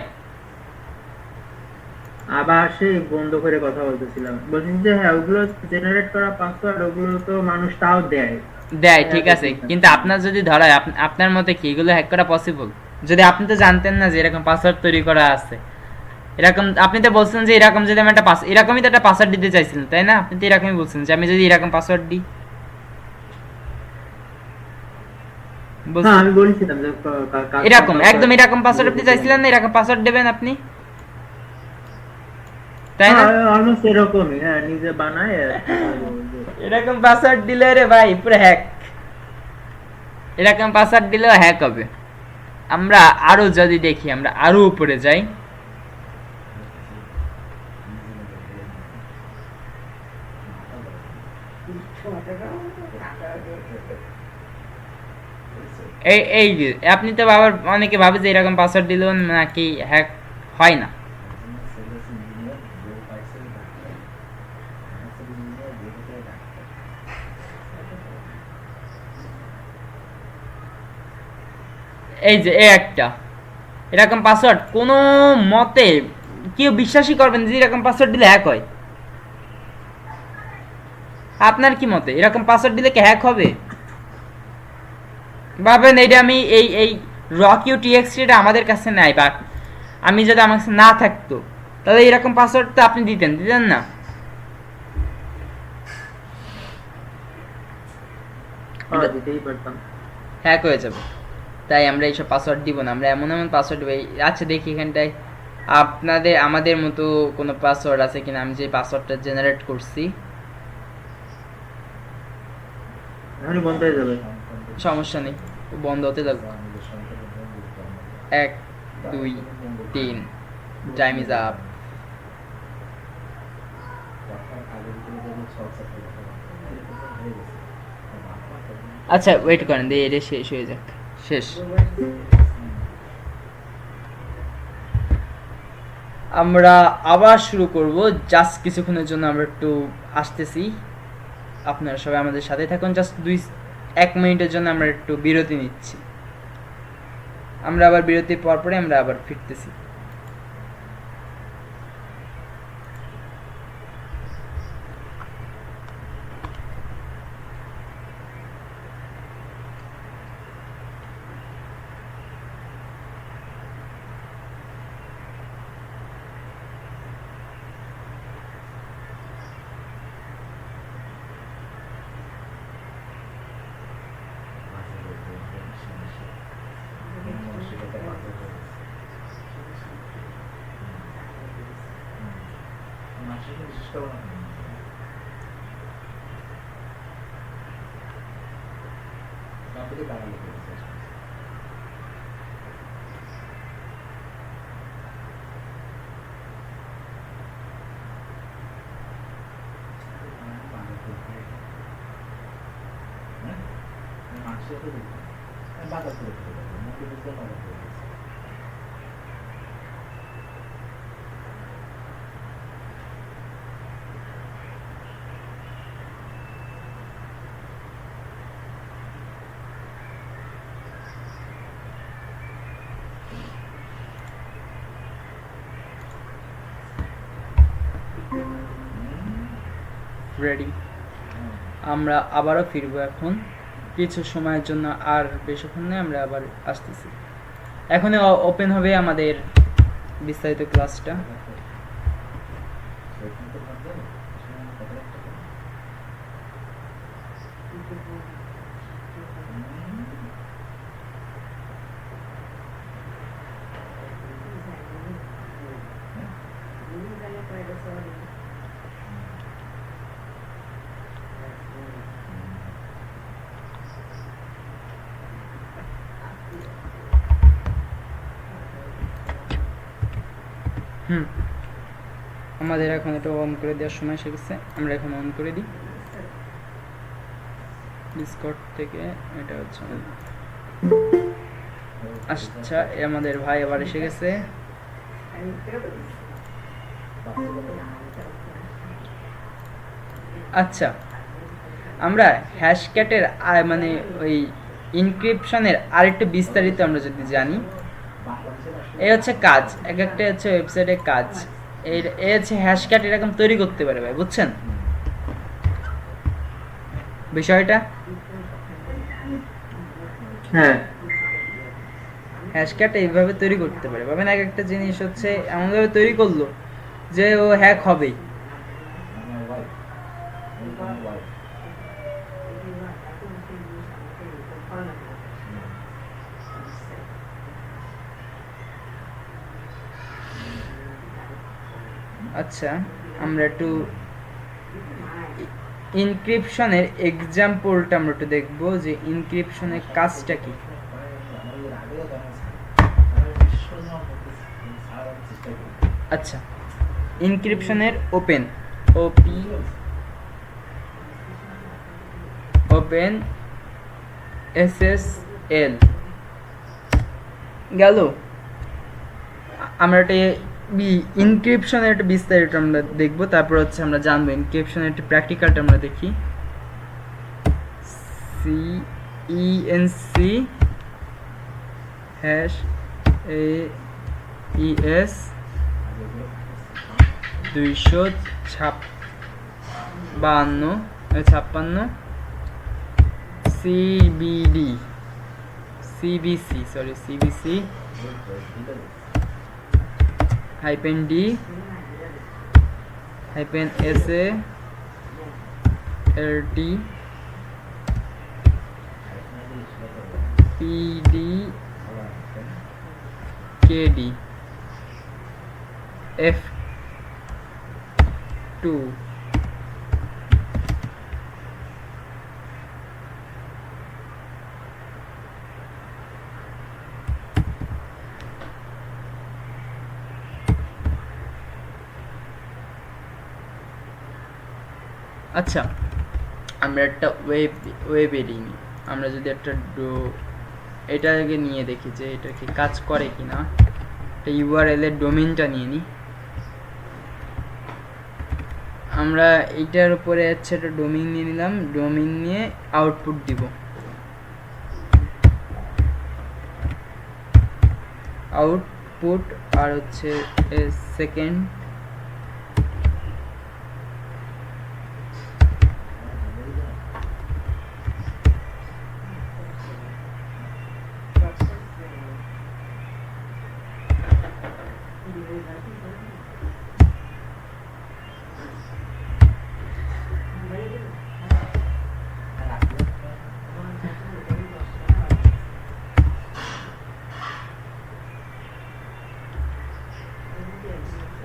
আবার সেই বন্ধ করে কথা বলতেছিলাম, বলছি যে হ্যাঁ ওগুলো জেনারেট করা পাসওয়ার্ড ওগুলো তো মানুষ তাও দেয়। দেয় ঠিক আছে, কিন্তু আপনার যদি ধরা হয়, আপনার মতে কি এগুলো হ্যাক করা পসিবল? যদি আপনি তো জানতেন না যে এরকম পাসওয়ার্ড তৈরি করা আছে, এরকম আপনি তো বলছেন যে এরকম যদি আমি একটা এরকমই তো একটা পাসওয়ার্ড দিতে চাইছিলেন তাই না? আপনি তো এরকমই বলছেন যে আমি যদি এরকম পাসওয়ার্ড দিই, হ্যাঁ আমি বলেছিলাম যে এরকম একদম এরকম পাসওয়ার্ড আপনি চাইছিলেন না, এরকম পাসওয়ার্ড দেবেন আপনি, তাই না? অলমোস্ট এরকমই, হ্যাঁ নিজে বানায় এরকম পাসওয়ার্ড দিলে রে ভাই পুরো হ্যাক, এরকম পাসওয়ার্ড দিলেও হ্যাক হবে। আমরা আরো যদি দেখি, আমরা আরো উপরে যাই, এই এই যে আপনি তো আবার অনেকে ভাবে যে এরকম পাসওয়ার্ড দিলেও নাকি হ্যাক হয় না। এই যে এই একটা এরকম পাসওয়ার্ড কোনো মতে কেউ বিশ্বাসই করবেন যে এরকম পাসওয়ার্ড দিলে হ্যাক হয়? আপনার কি মতে এরকম পাসওয়ার্ড দিলে কি হ্যাক হবে? ভাবেন এটা আমি এই এই রকিউ টিএক্সটিটা আমাদের কাছে নাই, বা আমি যদি আমার কাছে না থাকতো তাহলে এরকম পাসওয়ার্ড তো আপনি দিতেন না? দিতেই পারতাম, হ্যাক হয়ে যাবে। তাই আমরা এইসব পাসওয়ার্ড দিব না, আমরা এমন এমন পাসওয়ার্ড দেব। আচ্ছা দেখি এখানটায় আপনাদের আমাদের মতো কোনো পাসওয়ার্ড আছে কিনা। আমি যে পাসওয়ার্ডটা জেনারেট করছি, এখনই বন্ধ হয়ে যাবে। সমস্যা নেই, বন্ধ হতে থাকবে। 1 2 3 টাইম ইজ আপ। আচ্ছা ওয়েট করেন, দিয়ে এটা শেষ হয়ে যাক। শেষ। আমরা আবার শুরু করব, জাস্ট কিছুক্ষণের জন্য আমরা একটু আসতেছি। আপনারা সবাই আমাদের সাথে থাকুন, জাস্ট 1 মিনিটের জন্য আমরা একটু বিরতি নিচ্ছি। আমরা আবার বিরতির পর পরে আমরা আবার ফিরতেছি। রেডি। আমরা আবারও ফিরবো এখন কিছু সময়ের জন্য, আর বেশিক্ষণ নেই, আমরা আবার আসতেছি। এখন ওপেন হবে আমাদের বিস্তারিত ক্লাসটা। আমাদের এখন এটা অন করে দেওয়ার সময় এসে গেছে, আমরা এখন অন করে দিই ডিসকর্ড থেকে। এটা হচ্ছে আচ্ছা, আমাদের ভাই আবার এসে গেছে। আচ্ছা, আমরা হ্যাশক্যাটের মানে ওই ইনক্রিপশনের আরেকটু বিস্তারিত আমরা যদি জানি, এই হচ্ছে কাজ, এক একটা হচ্ছে ওয়েবসাইটের কাজ। এই হচ্ছে হ্যাশক্যাট এরকম তৈরি করতে পারে ভাই, বুঝছেন বিষয়টা? হ্যাঁ, হ্যাশক্যাট এইভাবে তৈরি করতে পারে, ভাবেন এক একটা জিনিস হচ্ছে এমনভাবে তৈরি করলো যে ও হ্যাক হবেই। আচ্ছা, আমরা একটু ইনক্রিপশনের এক্সাম্পলটা আমরা একটু দেখবো যে ইনক্রিপশনের কাজটা কি। আচ্ছা, ইনক্রিপশনের ওপেন ওপেন SSL গেল। আমরা একটা ইনক্রিপশনের একটা বিস্তারিত আমরা দেখবো, তারপর হচ্ছে আমরা জানবো ইনক্রিপশনের একটা প্র্যাকটিক্যালটা আমরা দেখি। CENC #AES 256 CBC -D -SA LT PD KD F2 আচ্ছা, আমরা একটা ওয়েব এডিং, আমরা যদি একটা এটাকে নিয়ে দেখি যে এটা কি কাজ করে কিনা। একটা ইউআরএল এর ডোমেইনটা নিয়ে নিই আমরা। এইটার উপরে হচ্ছে একটা ডোমেইন নিয়ে নিলাম, ডোমেইন নিয়ে আউটপুট দিব। আউটপুট আর হচ্ছে সেকেন্ড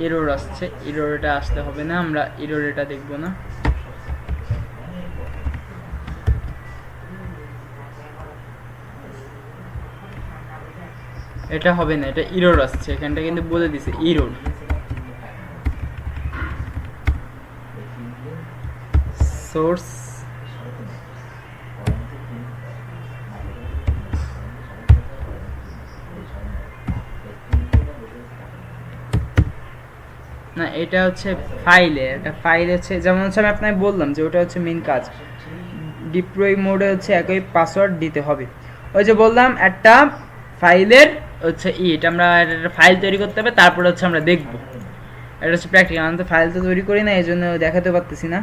এরর আসছে, এররটা আসতে হবে না, আমরা এররটা দেখব না। এটা হবে না, এটা এরর আসছে, এখানটা কিন্তু বলে দিছে এরর। সোর্স না, এটা হচ্ছে ফাইলে, এটা ফাইল হচ্ছে যেমন হচ্ছে আমি আপনাকে বললাম যে ওটা হচ্ছে মেইন কাজ। ডিপ্লয় মোডে হচ্ছে একই পাসওয়ার্ড দিতে হবে। ওই যে বললাম একটা ফাইলের হচ্ছে এটা আমরা একটা ফাইল তৈরি করতে হবে, তারপর হচ্ছে আমরা দেখব। এটা হচ্ছে প্র্যাকটিক্যাল। আমি তো ফাইল তো তৈরি করি না, এই জন্য দেখাতে পারতেছি না।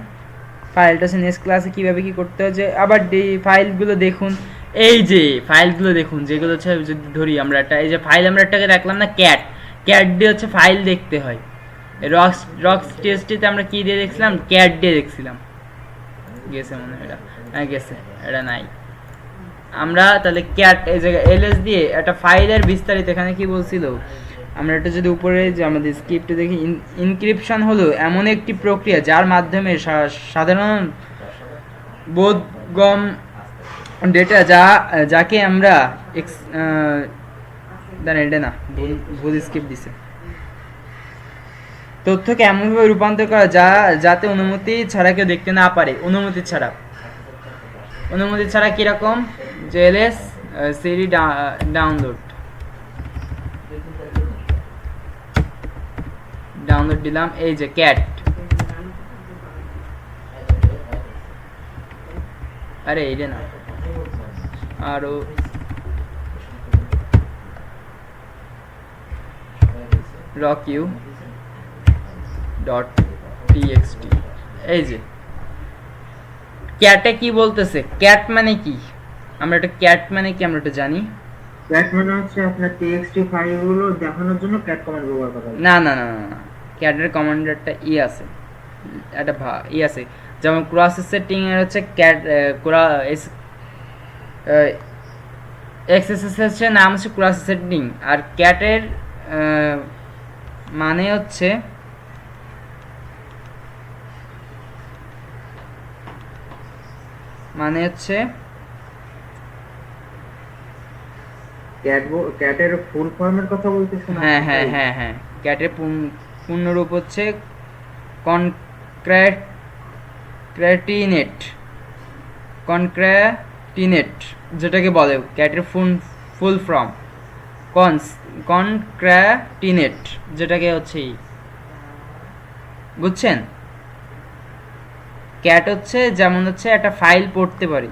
ফাইলটা হচ্ছে নেক্সট ক্লাসে কীভাবে কী করতে হয় যে আবার ফাইলগুলো দেখুন, এই যে ফাইলগুলো দেখুন যেগুলো হচ্ছে যদি ধরি আমরা একটা এই যে ফাইল আমরা একটাকে রাখলাম না ক্যাট দিয়ে হচ্ছে ফাইল দেখতে হয়। রক্স টেস্টিতে আমরা কী দিয়ে দেখছিলাম, ক্যাট দিয়ে দেখছিলাম, গেছে মনে হয় এটা, হ্যাঁ গেছে, এটা নাই। আমরা তাহলে ক্যাট এই জায়গায় এলএস দিয়ে একটা ফাইলের বিস্তারিত এখানে কি বলছিল, আমরা এটা যদি উপরে যে আমাদের স্ক্রিপ্টে দেখি, ইনক্রিপশন হলো এমন একটি প্রক্রিয়া যার মাধ্যমে সাধারণ বোধগম্য ডেটা যাকে আমরা এটা না ভুল স্ক্রিপ্ট দিছে, তথ্যকে এমনভাবে রূপান্তর করা যাতে অনুমতি ছাড়া কেউ দেখতে না পারে। অনুমতি ছাড়া কিরকম, জেএলএস সিডি ডাউনলোড দিলাম, এই যে ক্যাট, আরে এই যে না আরো rockU.txt, এই যে ক্যাটে কি বলতেছে, ক্যাট মানে কি, আমরা এটা ক্যাট মানে কি আমরা এটা জানি। ক্যাট মানে হচ্ছে আপনার টিএক্সটি ফাইলগুলো দেখানোর জন্য ক্যাট কমান্ড ব্যবহার করা হয়। না না না না, ক্যাটের কমান্ডারটা ই আছে, একটা ই আছে, যেমন ক্রস সেটিং এর হচ্ছে ক্যাট এক্সএসএস হচ্ছে নাম হচ্ছে ক্রস সেটিং, আর ক্যাটের মানে হচ্ছে ক্যাটের ফুল ফর্মের কথা বলতেছেন? হ্যাঁ, ক্যাটের পূর্ণরূপ হচ্ছে কনক্র্যাটিনেট, যেটাকে বলে ক্যাটের ফুল ফর্ম কনক্র্যাটিনেট, যেটাকে হচ্ছে বুঝছেন। ক্যাট হচ্ছে যেমন হচ্ছে একটা ফাইল পড়তে পারি,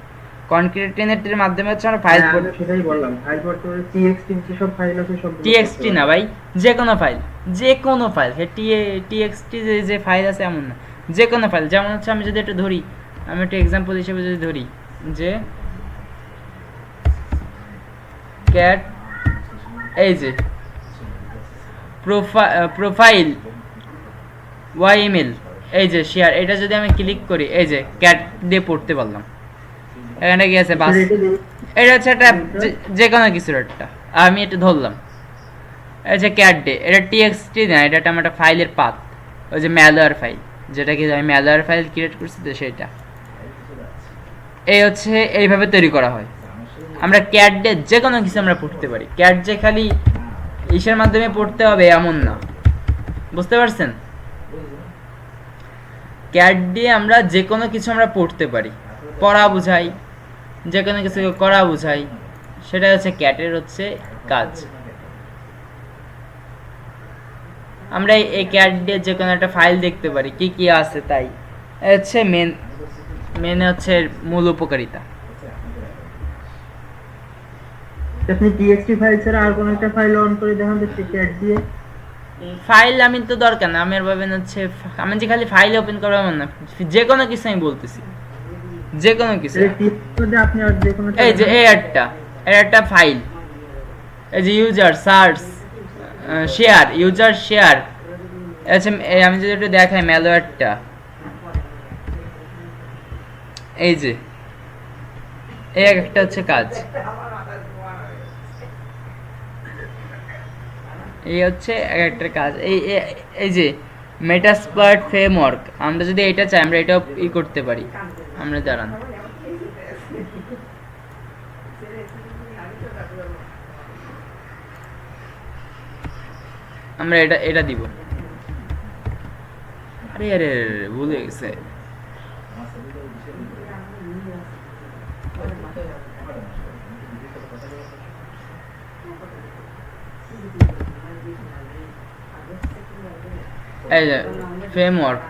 কনক্র্যাটিনেটের মাধ্যমে হচ্ছে আমরা ফাইল পড়তে, সেটাই বললাম, ফাইল পড়তে পারি। টিএক্সটি সব ফাইল আছে, সব টিএক্সটি না ভাই, যে কোনো ফাইল টিএক্সটি যে ফাইল আছে এমন না, যে কোনো ফাইল। যেমন হচ্ছে আমি যদি এটা ধরি, আমি একটা এক্সাম্পল হিসেবে যদি ধরি যে ক্যাট, এই যে প্রোফাইল ওয়াইএমএল, এই যে শেয়ার, এটা যদি আমি ক্লিক করি, এই যে ক্যাট দিয়ে পড়তে পারলাম, এখানে কি আছে বাস, এটা হচ্ছে একটা যে কোনো কিছুর একটা, আমি এটা ধরলাম, এই যে ক্যাট ডে, এটা টিএক্সটি না, এটা আমার একটা ফাইলের পাথ, ওই যে ম্যালওয়্যার ফাইল, যেটা কি আমি ম্যালওয়্যার ফাইল ক্রিয়েট করছি তো সেটা, এই হচ্ছে এইভাবে তৈরি করা হয়। আমরা ক্যাট ডে যে কোনো কিছু আমরা পড়তে পারি, ক্যাট যে খালি ইসের মাধ্যমে পড়তে হবে এমন না, বুঝতে পারছেন। ক্যাট দিয়ে আমরা যে কোনো কিছু আমরা পড়তে পারি, পড়া বুঝাই, যে কোনো কিছু করা বুঝাই, সেটা হচ্ছে ক্যাটের হচ্ছে কাজ। আমরা এই ক্যাট দিয়ে যে কোনো একটা ফাইল দেখতে পারি কি কি আছে, তাই হচ্ছে মেনে হচ্ছে মূল উপকারিতা। আপনি টিএক্সটি ফাইল ছাড়া আর কোন একটা ফাইল অন করে দেখান তো ক্যাট দিয়ে। ফাইল আমি তো দরকার না, আমি ভাবেন হচ্ছে আমি যে খালি ফাইল ওপেন করবো এমন না, যে কোনো কিছু আমি বলতেছি, যে কোনো কিছু। আপনি আর যে কোনো, এই যে একটা ফাইল, এই যে user search share, user share, আচ্ছা আমি যদি একটু দেখাই ম্যালওয়্যারটা, এই যে এই একটা হচ্ছে কাজ, এই হচ্ছে একটা কাজ, এই যে মেটাস্প্লয়েট ফ্রেমওয়ার্ক, আমরা যদি এটা চাই আমরা এটাও করতে পারি। আমরা দাঁড়ান, আমরা এটা দিব, আরে আরে ভুলে গেছে, এই যে ফ্রেমওয়ার্ক,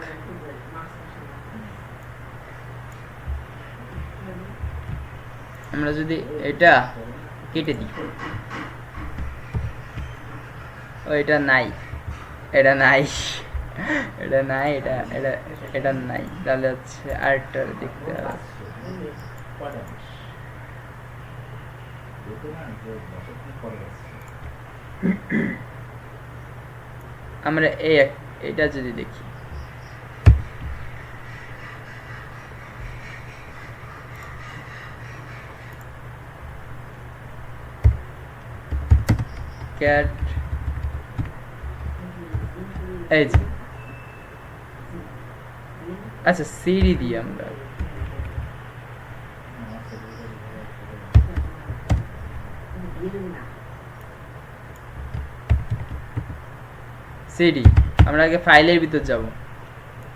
আমরা যদি এটা কেটে দিই, ও এটা নাই, এটা নাই, এটা নাই, তাহলে হচ্ছে আরেকটা দেখতে হবে। আমরা এটা যদি দেখি, ক্যাট, এই যে আচ্ছা সিডি দিয়ে আমরা সিডি, আমরা আগে ফাইলের ভিতর যাব।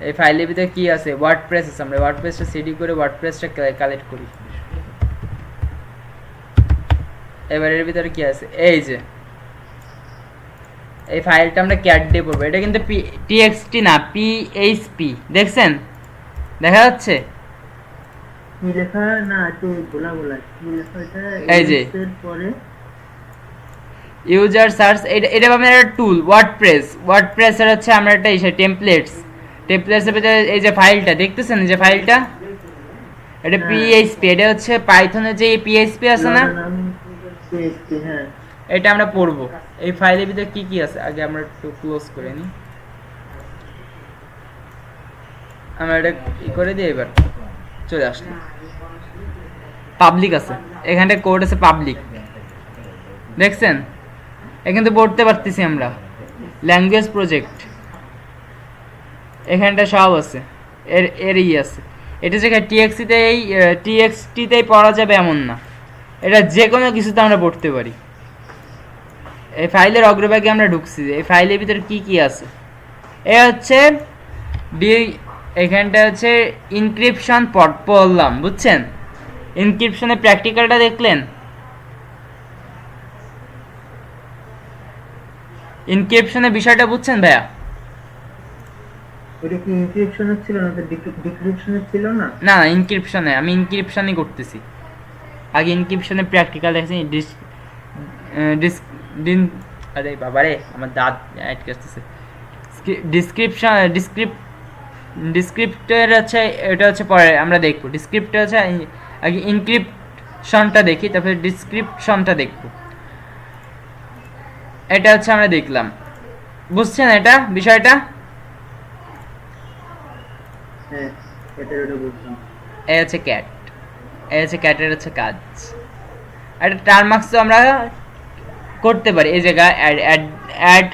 এই ফাইলের ভিতরে কি আছে, ওয়ার্ডপ্রেস আছে, আমরা ওয়ার্ডপ্রেসটা সিডি করে ওয়ার্ডপ্রেসটা কালেক্ট করি। এবার এর ভিতরে কি আছে, এই যে এই ফাইলটা আমরা ক্যাট দিয়ে পড়বো। এটা কিন্তু টিএক্সটি না, পিএইচপি, দেখছেন দেখা যাচ্ছে? কি লেখা না একটু গোলা গোলা, কি লেখা এটা? এই যে এর পরে ইউজার সার্চ, এটা পাবেন একটা টুল, ওয়ার্ডপ্রেস এর হচ্ছে আমরা একটা ইসে টেমপ্লেটস এর ভিতরে এই যে ফাইলটা দেখতেছেন, এই যে ফাইলটা, এটা পিএইচপি, এটা হচ্ছে পাইথনের যে পিএইচপি আছে না, PHP, হ্যাঁ এটা আমরা পড়বো। এই ফাইলের ভিতরে কি কি আছে আগে আমরা একটু ক্লোজ করে নিই, আমরা এটা ই করে দিই। এবার চলে আসলো, পাবলিক আছে, এখানটা কোড আছে পাবলিক, দেখছেন? এখানে তো পড়তে পারতেছি আমরা, ল্যাঙ্গুয়েজ প্রজেক্ট, এখানটা সব আছে, এরই আছে। এটা যে টিএক্সটিতেই পড়া যাবে এমন না, এটা যে কোনো কিছুতে আমরা পড়তে পারি। এই ফাইলের অগ্রভাগে আমরা ঢুকছি, এই ফাইলের ভিতরে কি কি আছে, এ হচ্ছে এখানটা হচ্ছে ইনক্রিপশন পড়লাম, বুঝছেন? ইনক্রিপশনের প্র্যাকটিক্যালটা দেখলেন? ইনক্রিপশনের বিষয়টা বুঝছেন ভাইয়া? ওটা কি এনক্রিপশনের ছিল না, ডিক্রিপশনের ছিল না? না ইনক্রিপশনে, আমি ইনক্রিপশনই করতেছি। আগে ইনক্রিপশনের প্র্যাকটিক্যাল দেখছি, আরে বাবারে আমার দাঁত আটকাতেছে। ডিসক্রিপ্টর হচ্ছে, এটা হচ্ছে পরে আমরা দেখবো। ডিসক্রিপ্টর হচ্ছে আগে ইনক্রিপশনটা দেখি, তারপরে ডিসক্রিপশনটা দেখবো। এটা হচ্ছে আমরা দেখলাম, বুঝছেন এটা বিষয়টা? হ্যাঁ এটা বুঝলাম। এই হচ্ছে ক্যাট, এই হচ্ছে ক্যাটের হচ্ছে কাজ। একটা টার্মার্কস তো আমরা করতে পারি, এই জায়গায় অ্যাড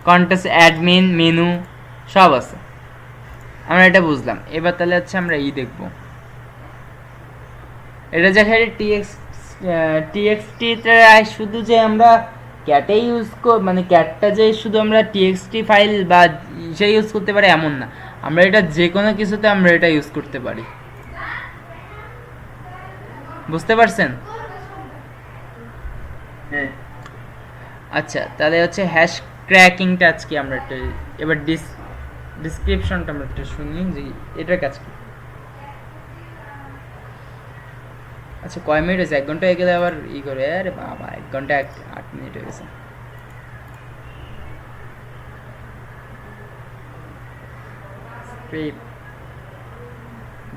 কন্টেস্ট, অ্যাডমিন, মেনু সব আছে, আমরা এটা বুঝলাম। এবার তাহলে হচ্ছে আমরা দেখবো, এটা যে টিএক্সটিতে শুধু যে আমরা ক্যাটে মানে ক্যাটটা যে শুধু আমরা টিএক্সটি ফাইল বা সে ইউজ করতে পারি এমন না, আমরা এটা যে কোনো কিছুতে আমরা এটা ইউজ করতে পারি, বুঝতে পারছেন? হ্যাঁ আচ্ছা তাহলে হচ্ছে হ্যাশ ক্র্যাকিংটা আজকে আমরা একটা, এবার ডিসক্রিপশনটা আমরা একটু শুনি যে এটার কাজ কি। আচ্ছা কয় মিনিট হয়েছে? 1 ঘন্টা হয়ে গেলে আবার করে, আরে বাবা 1 ঘন্টা 8 মিনিট হয়ে গেছে।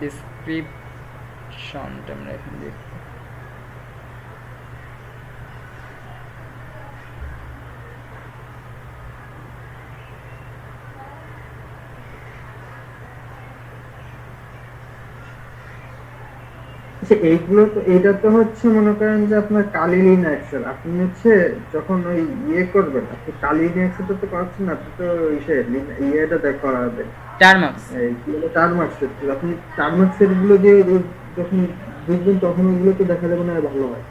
ডিসক্রিপশনটা আমরা এখন দেখব। এইগুলো তো, এটা তো হচ্ছে মনে করেন যে আপনার কালি লিনাক্সের, আপনি হচ্ছে যখন ওই করবেন, আপনি কালি লিনাক্সের তো করাচ্ছেন না, আপনি তো ইয়েটা করা হবে টার্মার্কস, আপনি টার্মার্কসের গুলো দিয়ে যখন বুঝবেন তখন ওগুলো তো দেখালে মনে হয় ভালো হয়।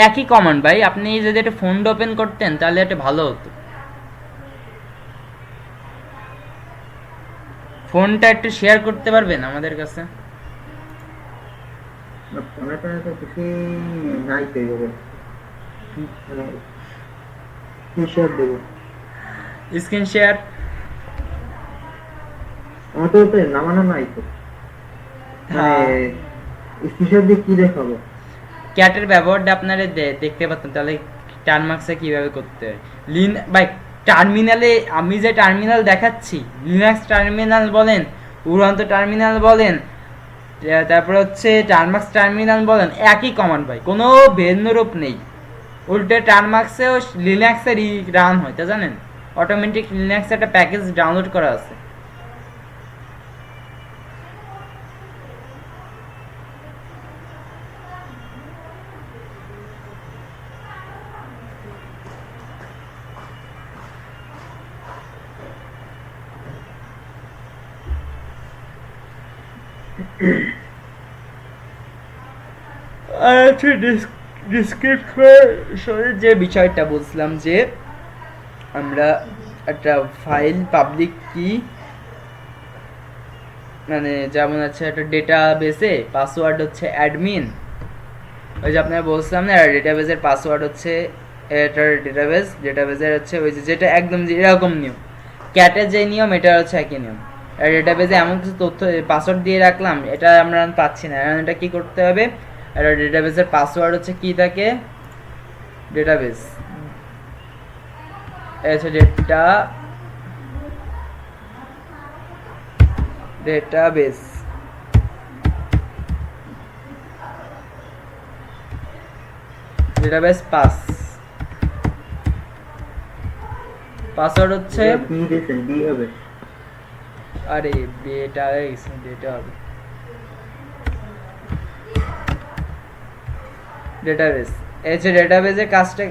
একই কমান্ড ভাই, আপনি যদি একটা ফন্ট ওপেন করতেন তাহলে এটা ভালো হতো। ফোনটা একটু শেয়ার করতে পারবেন আমাদের কাছে? স্ক্রিন শেয়ার আমার তো নামানো নাই তো, স্ক্রিনশট দিয়ে কি দেখাবো? ক্যাটের ব্যবহারটা আপনারা দেখতে পাচ্ছেন, তাহলে টার্মার্কসে কিভাবে করতে হয়। টার্মিনালে আমি যে টার্মিনাল দেখাচ্ছি, লিনাক্স টার্মিনাল বলেন, উড়ন্ত টার্মিনাল বলেন, তারপর হচ্ছে টার্মাক্স টার্মিনাল বলেন, একই কমান্ড ভাই, কোনো ভিন্নরূপ নেই। উল্টে টার্মাক্সেও লিনাক্সের রান হয়, তা জানেন? অটোমেটিক লিনাক্সে একটা প্যাকেজ ডাউনলোড করা আছে। ডিসক্রিপশনের যে বিষয়টা বলছিলাম যে আমরা একটা ফাইল পাবলিক কি, মানে যেমন আছে একটা ডেটা বেসে পাসওয়ার্ড হচ্ছে অ্যাডমিন, ওই যে আপনারা বলছিলাম না ডেটাবেসের পাসওয়ার্ড হচ্ছে এটার ডেটাবেসের হচ্ছে ওই যে যেটা একদম যে এরকম নিয়ম, ক্যাটের যে নিয়ম এটা হচ্ছে একই নিয়ম। আর ডেটাবেসে এমন কিছু তথ্য পাসওয়ার্ড দিয়ে রাখলাম, এটা আমরা পাচ্ছি না, এটা কি করতে হবে? এটা ডেটাবেসের পাসওয়ার্ড হচ্ছে কি থাকে, ডেটাবেস আচ্ছা ডেটাবেস ডেটাবেস পাসওয়ার্ড হচ্ছে আরে ডেটা হবে ডেটাবেস। এই যে ডেটাবেসের কাজটা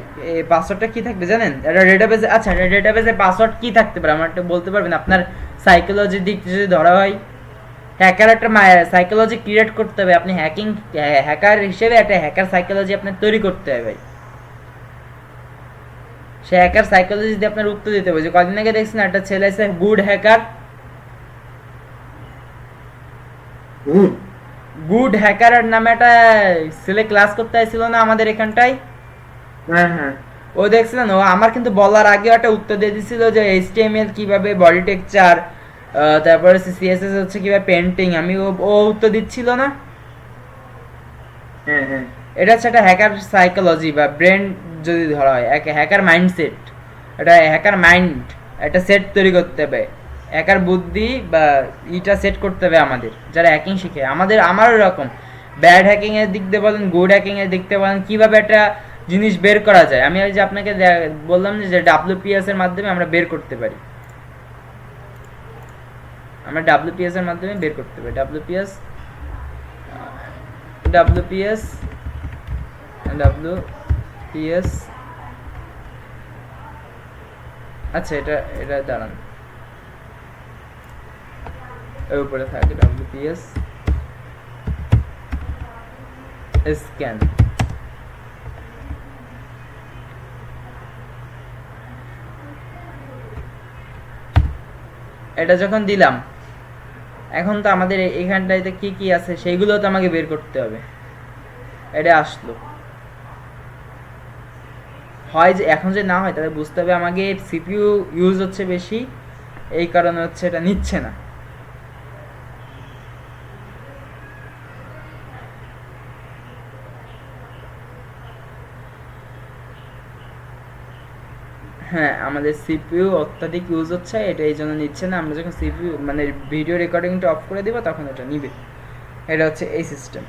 পাসওয়ার্ডটা কি থাকবে জানেন? এটা ডেটাবেসে, আচ্ছা ডেটাবেসের পাসওয়ার্ড কি থাকতে পারে আমার একটু বলতে পারবেন? আপনার সাইকোলজির দিক থেকে যদি ধরা হয়, হ্যাকার একটা সাইকোলজি ক্রিয়েট করতে হবে, আপনি হ্যাকার হিসেবে একটা হ্যাকার সাইকোলজি আপনার তৈরি করতে হবে। সে হ্যাকার সাইকোলজি দিয়ে আপনার উত্তর দিতে হবে। যে কদিন আগে দেখছেন একটা ছেলে আছে গুড হ্যাকার, গুড হ্যাকার নামে একটা ছেলে ক্লাস করতে আসছিল না আমাদের এখানটায়? ও দেখছিলেন, ও আমার কিন্তু বলার আগে একটা উত্তর দিয়ে দিছিল যে এইচটিএমএল কিভাবে, বডি টেক্সচার, তারপরে সিএসএস হচ্ছে কিভাবে পেন্টিং, আমি ও উত্তর দিচ্ছিল না? এটা হচ্ছে একটা হ্যাকার সাইকোলজি বা ব্রেন যদি ধরা হয়, এক হ্যাকার মাইন্ডসেট, একটা হ্যাকার মাইন্ড একটা সেট তৈরি করতে হবে, হ্যাকার বুদ্ধি বা ইটা সেট করতে হবে আমাদের যারা হ্যাকিং শিখে। আমারও এরকম ব্যাড হ্যাকিং এর দিক দিয়ে বলেন, গুড হ্যাকিং এর দিক দিয়ে বলেন, কিভাবে একটা জিনিস বের করা যায়। আমি ওই যে আপনাকে বললাম যে ডাব্লিউপিএস এর মাধ্যমে আমরা বের করতে পারি, আমরা ডাব্লিউপিএস এর মাধ্যমে বের করতে পারি। ডাব্লিউপিএস আচ্ছা এটা দাঁড়ান, এর উপরে থাকে ডাব্লিউপিএস স্ক্যান। এটা যখন দিলাম, এখন তো আমাদের এখানটাতে কি কি আছে সেইগুলো তো আমাকে বের করতে হবে। এটা আসলো, হয় যে এখন যে না হয় তাহলে বুঝতে হবে আমাকে সিপিইউ ইউজ হচ্ছে বেশি, এই কারণে হচ্ছে এটা নিচ্ছে না। হ্যাঁ, আমাদের সিপিইউ অত্যাধিক ইউজ হচ্ছে, এটা এই জন্য নিচ্ছে না। আমরা যখন সিপিইউ মানে ভিডিও রেকর্ডিংটা অফ করে দিব তখন এটা নিবে। এটা হচ্ছে এই সিস্টেম,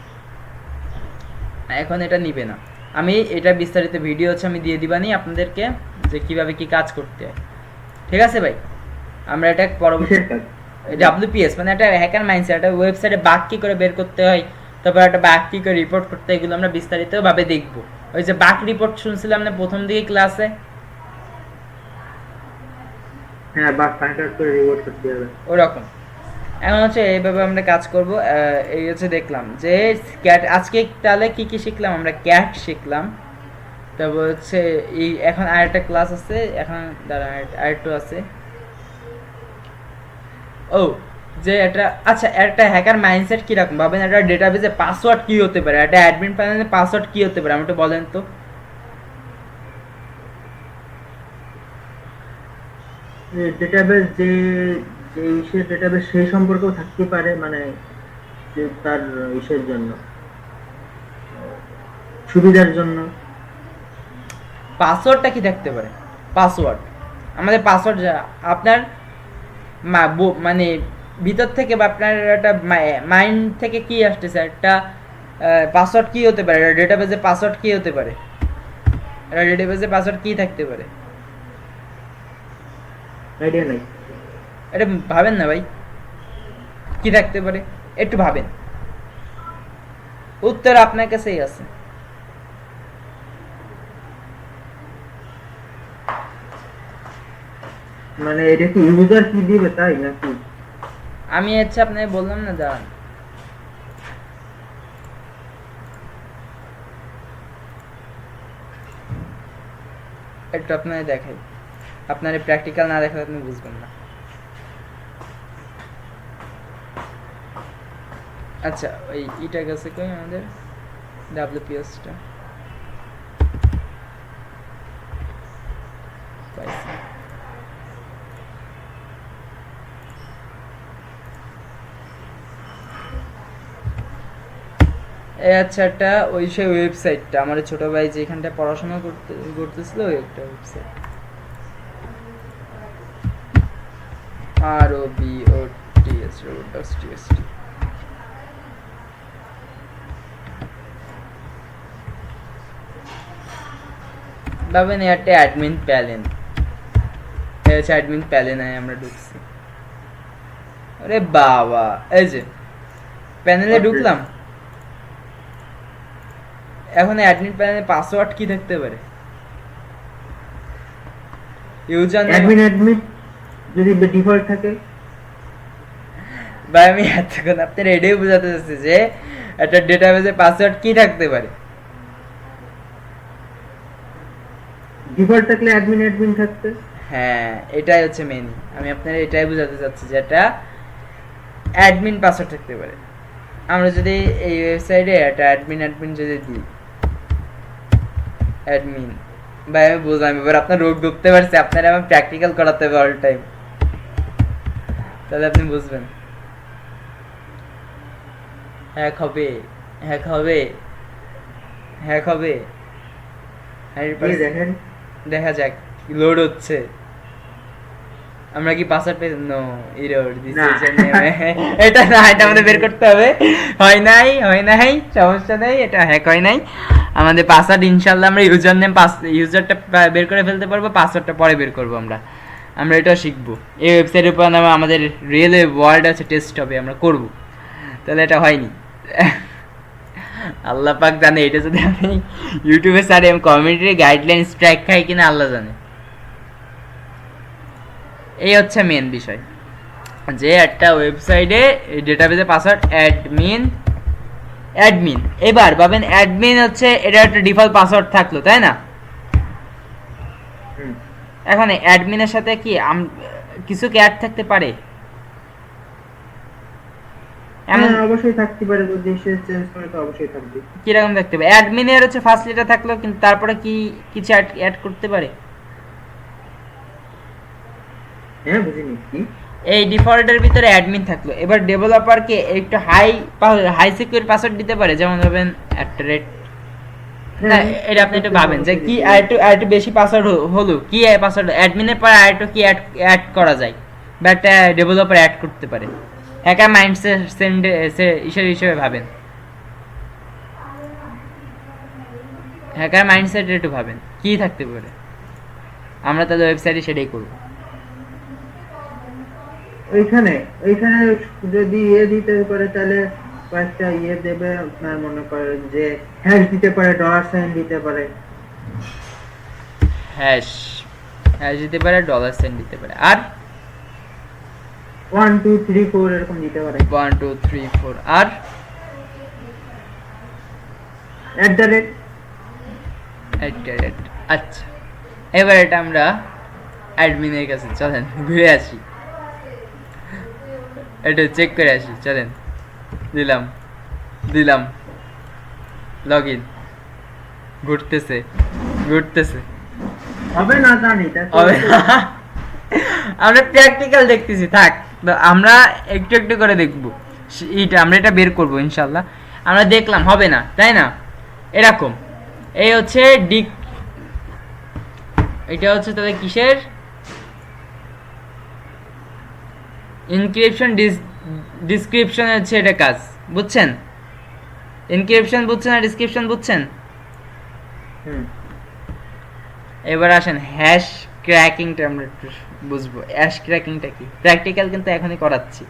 এখন এটা নিবে না। আমি এটা বিস্তারিত ভিডিও হচ্ছে আমি দিয়ে দিবানি আপনাদেরকে যে কিভাবে কি কাজ করতে হয়, ঠিক আছে ভাই? আমরা এটা পরবর্তী ডাব্লিউপিএস মানে একটা হ্যাকার মাইন্ডসেট, একটা ওয়েবসাইটে বাগ কি করে বের করতে হয়, তারপর একটা বাগ কি করে রিপোর্ট করতে হয়, এগুলো আমরা বিস্তারিতভাবে দেখব। ওই যে বাগ রিপোর্ট শুনছিলাম না প্রথম দিকে ক্লাসে, হ্যাঁ বাগ ফাইন্ড আউট করে রিপোর্ট করতে হবে ওরকম। এখন হচ্ছে এইভাবে আমরা কাজ করব। এই হচ্ছে দেখলাম যে ক্যাট, আজকে তাহলে কি কি শিখলাম আমরা? ক্যাট শিখলাম, তারপর হচ্ছে এই এখন আরেকটা ক্লাস আছে, এখন দাঁড়ান আরেকটু আছে। ও যে এটা, আচ্ছা একটা হ্যাকার মাইন্ডসেট কিরকম ভাবেন? একটা ডেটাবেসে পাসওয়ার্ড কি হতে পারে, একটা অ্যাডমিন প্যানেলে পাসওয়ার্ড কি হতে পারে, আমাকে বলেন তো। ডেটাবেস যে ইসের ডেটাবেস সেই সম্পর্কেও থাকতে পারে, মানে যে তার ইসের জন্য সুবিধার জন্য। পাসওয়ার্ডটা কি থাকতে পারে? পাসওয়ার্ড আমাদের পাসওয়ার্ড আপনার মানে ভিতর থেকে বা আপনার একটা মাইন্ড থেকে কি আসতেছে, একটা পাসওয়ার্ড কি হতে পারে, ডেটাবেজে পাসওয়ার্ড কি হতে পারে, ডেটাবেজে পাসওয়ার্ড কি থাকতে পারে? আইডিয়া নাই। এটা ভাবেন না ভাই, কি থাকতে পারে একটু ভাবেন, উত্তর আপনার কাছেই আছে। মানে এটা কি ইউজার কি দিবে তাই নাকি? আমি আচ্ছা আপনাকে বললাম না, দাঁড়ান একটু আপনাকে দেখাই, আপনার প্র্যাকটিক্যাল না দেখালে আপনি বুঝবেন না। আচ্ছা ওই ইটা গেছে কই আমাদের ডাব্লিউপিএসটা পাইছি। এই আচ্ছা একটা ওই সেই ওয়েবসাইটটা আমার ছোট ভাই যেখানটা পড়াশোনা করতেছিল ওই একটা ওয়েবসাইট, ROBOTS ভাবেন একটা অ্যাডমিন প্যানেল, এই হচ্ছে অ্যাডমিন প্যানেলে আমরা ঢুকছি। আরে বাবা, এই যে প্যানেলে ঢুকলাম, এখন অ্যাডমিন প্যানেলে পাসওয়ার্ড কি থাকতে পারে? ইউজার অ্যাডমিন যদি ডিফল্ট থাকে, ভাই আমি এতক্ষণ আপনার এটাই বোঝাতে চাচ্ছি যে একটা ডেটাবেজে পাসওয়ার্ড কি থাকতে পারে। ডিফল্ট থাকলে অ্যাডমিন থাকতে, হ্যাঁ এটাই হচ্ছে মেইন, আমি আপনার এটাই বোঝাতে চাচ্ছি যে একটা অ্যাডমিন পাসওয়ার্ড থাকতে পারে। আমরা যদি এই ওয়েবসাইটে একটা অ্যাডমিন যদি দিই, অ্যাডমিন, ভাই আমি বুঝলাম এবার আপনার রোগ ঢুকতে পারছে, আপনারা আমার প্র্যাকটিক্যাল করাতে হবে অল টাইম, তাহলে আপনি বুঝবেন। হ্যাক হবে, হ্যাক হবে, হ্যাক হবে, দেখেন দেখা যাক লোড হচ্ছে। আমরা কি পাসওয়ার্ড পেয়ে নো এরর এটা না, এটা আমাদের বের করতে হবে। হয় নাই সমস্যা নেই, এটা হ্যাক হয় নাই। আমাদের পাসওয়ার্ড ইনশাআল্লাহ আমরা ইউজারটা বের করে ফেলতে পারবো, পাসওয়ার্ডটা পরে বের করবো। আমরা এটা শিখবো এই ওয়েবসাইটের উপর, আমাদের রিয়েল ওয়ার্ল্ড আছে, টেস্ট হবে, আমরা করব। তাহলে এটা হয়নি, আল্লাহ পাক জানে। এটা যদি আমি ইউটিউবে সারি, আমি কমিউনিটির গাইডলাইন স্ট্রাইক খাই কিনা আল্লাহ জানে। এই হচ্ছে মেন বিষয়, যে একটা ওয়েবসাইটে ডেটাবেজে পাসওয়ার্ড অ্যাডমিন। এবার ভাবেন অ্যাডমিন হচ্ছে এটা একটা ডিফল্ট পাসওয়ার্ড থাকলো, তাই না? এখন অ্যাডমিনের সাথে কি কিছু কি অ্যাড থাকতে পারে? এমন অবশ্যই থাকতে পারে, যদি সে চেঞ্জ করে তো অবশ্যই থাকবে। কি রকম থাকতে পারে? অ্যাডমিনের হচ্ছে ফার্স্ট লেটার থাকলো, কিন্তু তারপরে কি কিছু অ্যাড করতে পারে? হ্যাঁ বুঝিনি কি। এই ডিফল্টের ভিতরে অ্যাডমিন থাকলো, এবার ডেভেলপারকে একটু হাই সিকিউর পাসওয়ার্ড দিতে পারে, যেমন ধরবেন না, এটা আপনি একটু ভাবেন যে কি আরেকটু বেশি পাসওয়ার্ড হলো, কি পাসওয়ার্ড অ্যাডমিনের পরে আরেকটু কি অ্যাড করা যায়, বা একটা ডেভেলপার অ্যাড করতে পারে। হ্যাকার মাইন্ডসেট হিসেবে ভাবেন, হ্যাকার মাইন্ডসেট একটু ভাবেন কি থাকতে পারে। আমরা তাদের ওয়েবসাইটে সেটাই করব। ওইখানে যদি দিতে পারে, তাহলে কয়েকটা দেবে। আপনার মনে করেন যে হ্যাশ দিতে পারে, $সাইন দিতে পারে, হ্যাশ দিতে পারে, $সাইন দিতে পারে, আর 1 2 3 4 এরকম দিতে পারে। 1 2 3 4 আর @ আচ্ছা, এবার এটা আমরা অ্যাডমিনের কাছে চলেন ঘুরে আসি, এটা চেক করে আসি। চলেন, দিলাম লগইন, ঘুরতেছে হবে না জানি, আমরা প্র্যাকটিক্যাল দেখতেছি, থাক আমরা একটু করে দেখবো। আমরা এটা বের করবো ইনশাল্লাহ। আমরা দেখলাম হবে না, তাই না? এরকম এই হচ্ছে এটা হচ্ছে তাহলে কিসের ইনক্রিপশন ডিসক্রিপশন হচ্ছে এটা কাজ, বুঝছেন? ইনক্রিপশন বুঝছেন আর ডিসক্রিপশন বুঝছেন? হুম। এবার আসেন হ্যাশ ক্র্যাকিংটা আমরা একটু বুঝবো। হ্যাশ ক্র্যাকিংটা কি, প্র্যাকটিক্যাল কিন্তু এখনই করাচ্ছি।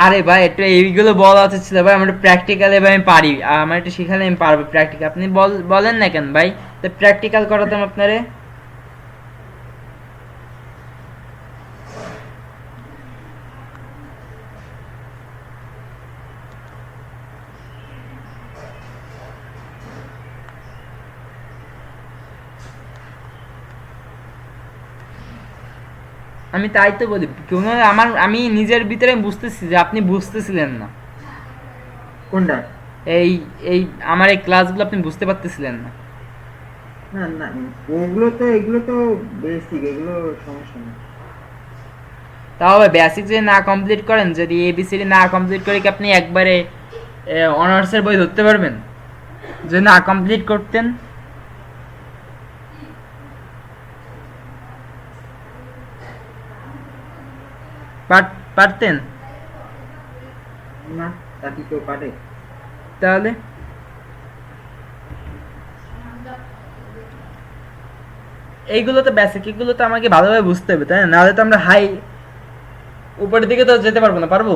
আরে ভাই একটু এইগুলো বলা উচিত ছিল ভাই, আমার প্র্যাকটিক্যালে ভাই আমি পারি, আমার একটু শিখালে আমি পারবো প্র্যাকটিক্যাল। আপনি বলেন না কেন ভাই, তো প্র্যাকটিক্যাল করাতাম আপনারে। আমি তাই তো বলি, কোনো আমি নিজের ভিতরে বুঝতেছি যে আপনি বুঝতেছিলেন না। কোনটা? এই এই আমার এই ক্লাসগুলো আপনি বুঝতে পারতেছিলেন না। না না, এগুলো তো বেসিক, এগুলো সমস্যা নেই। তাও বেসিক যদি না কমপ্লিট করেন, যদি এবিসিডি না কমপ্লিট করে কি আপনি একবারে অনার্সের বই ধরতে পারবেন যদি না কমপ্লিট করতেন? পারতেন? না, তা কি কেউ পারে? তাহলে এইগুলো তো বেসিক, এগুলো তো আমাকে ভালোভাবে বুঝতে হবে, তাই না? নাহলে তো আমরা হাই উপরের দিকে তো যেতে পারবো না। পারবো?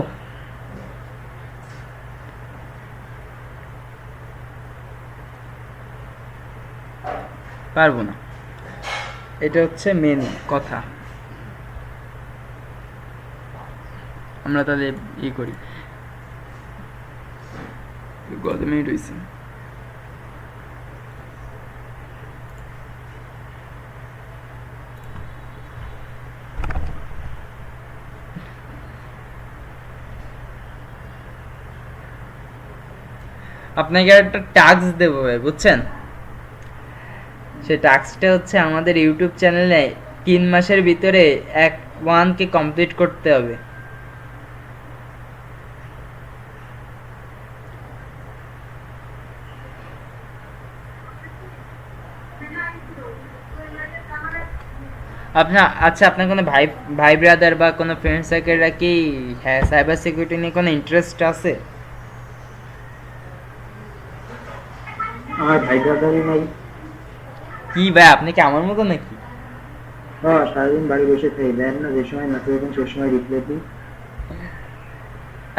পারবো না, এটা হচ্ছে মেন কথা। আমরা তাহলে ই করি। কত মিনিট হয়েছে? আপনাকে একটা টাস্ক দেবো ভাই, বুঝছেন? সেই টাস্কটা হচ্ছে আমাদের ইউটিউব চ্যানেলে 3 মাসের ভিতরে 1কে কমপ্লিট করতে হবে। আপনার আচ্ছা, আপনার কোনো ভাই ভাই ব্রাদার বা কোনো ফ্রেন্ড সার্কেলরা কি হ্যাঁ সাইবার সিকিউরিটি নিয়ে কোনো ইন্টারেস্ট আছে? আমার ভাই ব্রাদারই নাই। কি ভাই, আপনি কি আমার মতো নাকি? সারাদিন বাড়ি বসে থাকি, দেন না যে সময় মেসেজ দেন সে সময় রিপ্লাই দিই।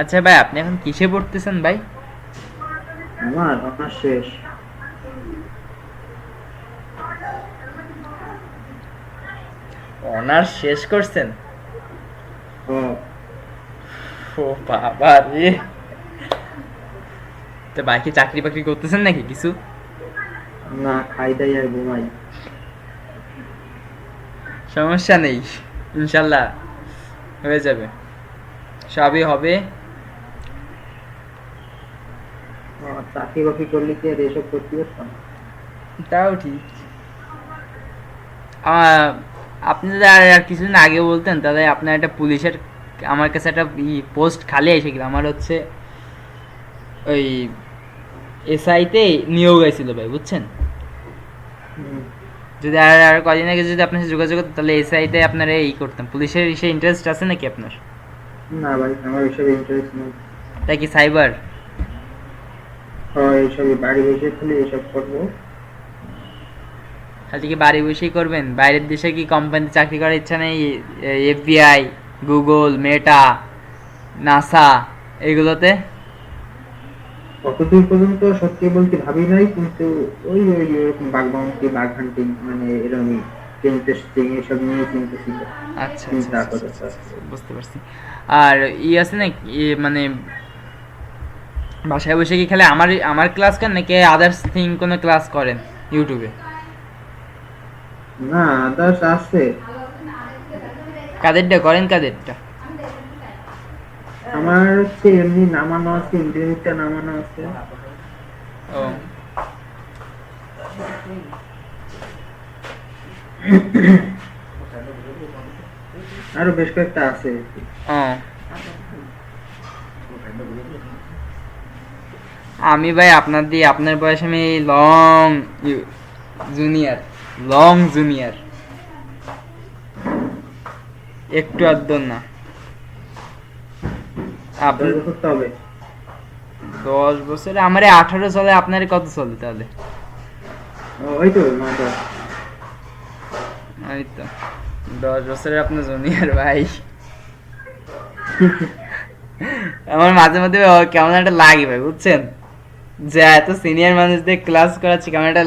আচ্ছা ভাই, আপনি এখন কিসে পড়তেছেন ভাই? আমার অনার্স শেষ। অনার্স শেষ করছেন? হ্যাঁ। ও বাবা রে, তো ভাই কি চাকরি বাকরি করতেছেন নাকি কিছু? না, খাই দাই আর ঘুমাই। সমস্যা নেই, ইনশাল্লাহ হয়ে যাবে, সবই হবে। চাকরি বাকরি করলে কি আর এসব করতে পারতাম? তাও ঠিক। আপনি যদি আর কিছুদিন আগে বলতেন তাহলে আপনার একটা পুলিশের, আমার কাছে একটা পোস্ট খালি এসে গেল। আমার হচ্ছে ওই এসআইতে নিয়োগ হয়েছিল ভাই, বুঝছেন? হুম। যদি আর কদিন আগে যদি আপনার সাথে যোগাযোগ করতেন তাহলে এসআইতে আপনার এই করতাম। পুলিশের সে ইন্টারেস্ট আছে নাকি আপনার? না ভাই, আমার এসব ইন্টারেস্ট নেই। তাই কি সাইবার? এইসবই বাড়ি বসে খালি এসব করবো। খালি কি বাড়ি বসেই করবেন? বাইরের দেশে কি কোম্পানিতে চাকরি করার ইচ্ছা নেই? এফবিআই, গুগল, মেটা, নাসা এগুলোতে? কতদূর পর্যন্ত সত্যি বলতে ভাবি নাই, কিন্তু ওই ওই এরকম বাঘ বাউন্টি, বাঘ হান্টিং, মানে এরকমই ইন্টারেস্টিং, এসব নিয়ে চিন্তা ছিল। আচ্ছা আচ্ছা চিন্তা আচ্ছা, আপাতত আছে। বুঝতে পারছি। আর আছে না মানে বাসায় বসে কি খালি আমার আমার ক্লাস করেন নাকি আদার্স থিং কোনো ক্লাস করেন ইউটিউবে? না, আদার্স আছে। কাদেরটা করেন, কাদেরটা? আমার হচ্ছে এমনি নামানো আছে, ইন্টারনেটটা নামানো আছে। ও আরো বেশ কয়েকটা আছে। ও, আমি ভাই আপনার দিয়ে আপনার বয়সে আমি লং জুনিয়র, লং জুনিয়র। একটু আধর না। 10 আপনি বছর তো হবে। 10 বছরে আমারে 18 চলে, আপনার কত চলে তাহলে? ওই তো 9-10। এই তো 10 বছরের আপনার জুনিয়র ভাই। আমার মাঝে মাঝে কেমন একটা লাগে ভাই, বুঝছেন, যে এত সিনিয়র মানুষদের ক্লাস করাচ্ছি, কেমন একটা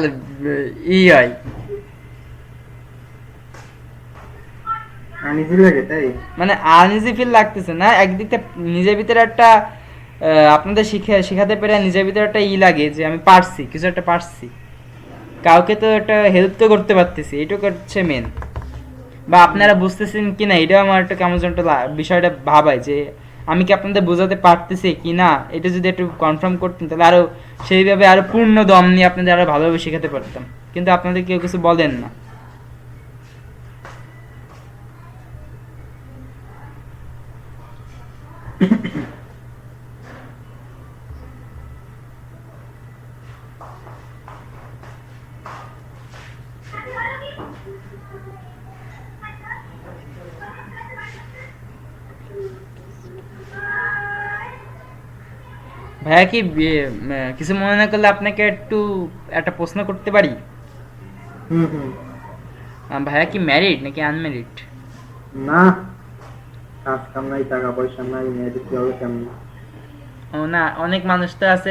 হয়। আনিজি লাগে তাই। মানে আনইজি ফিল লাগতেছে না, একদিক থেকে নিজের ভিতরে একটা আপনাদের শিখাতে পেরে নিজের ভিতরে একটা লাগে যে আমি পারছি, কিছু একটা পারছি, কাউকে তো একটা হেল্প তো করতে পারতেছি, এটুকু হচ্ছে মেন। বা আপনারা বুঝতেছেন কি না, এটাও আমার একটা কেমন যেন একটা বিষয়টা ভাবায় যে আমি কি আপনাদের বোঝাতে পারতেছি কি না, এটা যদি একটু কনফার্ম করতেন তাহলে আরো সেইভাবে আরো পূর্ণ দম নিয়ে আপনাদের আরো ভালোভাবে শেখাতে পারতাম, কিন্তু আপনাদের কেউ কিছু বলেন না। ভাইয়া কি কিছু মনে না করলে আপনাকে একটু একটা প্রশ্ন করতে পারি? হুম। ভাইয়া কি ম্যারিড নাকি আনম্যারিড? না, কাজ কাম নাই, টাকা পয়সা নাই, মেয়েদের কি হবে কেমন? ও না, অনেক মানুষ তো আছে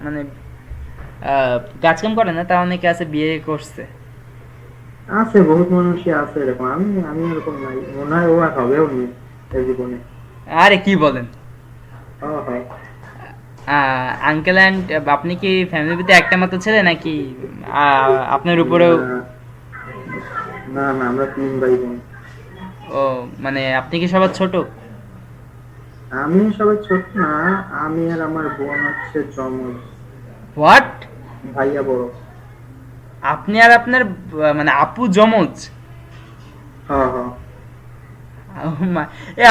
মানে কাজ কাম করে না, তা অনেকে আছে বিয়ে করছে। আছে, বহুত মানুষই আছে এরকম। আমি আমি এরকম নাই, মনে হয় ও আর হবেও নি এই জীবনে। আরে কি বলেন! হয়। আঙ্কেল অ্যান্ড আপনি কি ফ্যামিলিতে একটা মাত্র ছেলে নাকি আপনার উপরেও? না না না, আমরা 3 ভাই বোন। ও, মানে আপনি কি সবার ছোট? আমি সবাই ছোট না, আমি আর আমার বোন হচ্ছে জমজ। হোয়াট? ভাইয়া বড়। আপনি আর আপনার মানে আপু জমজ? হ্যাঁ। Oh my-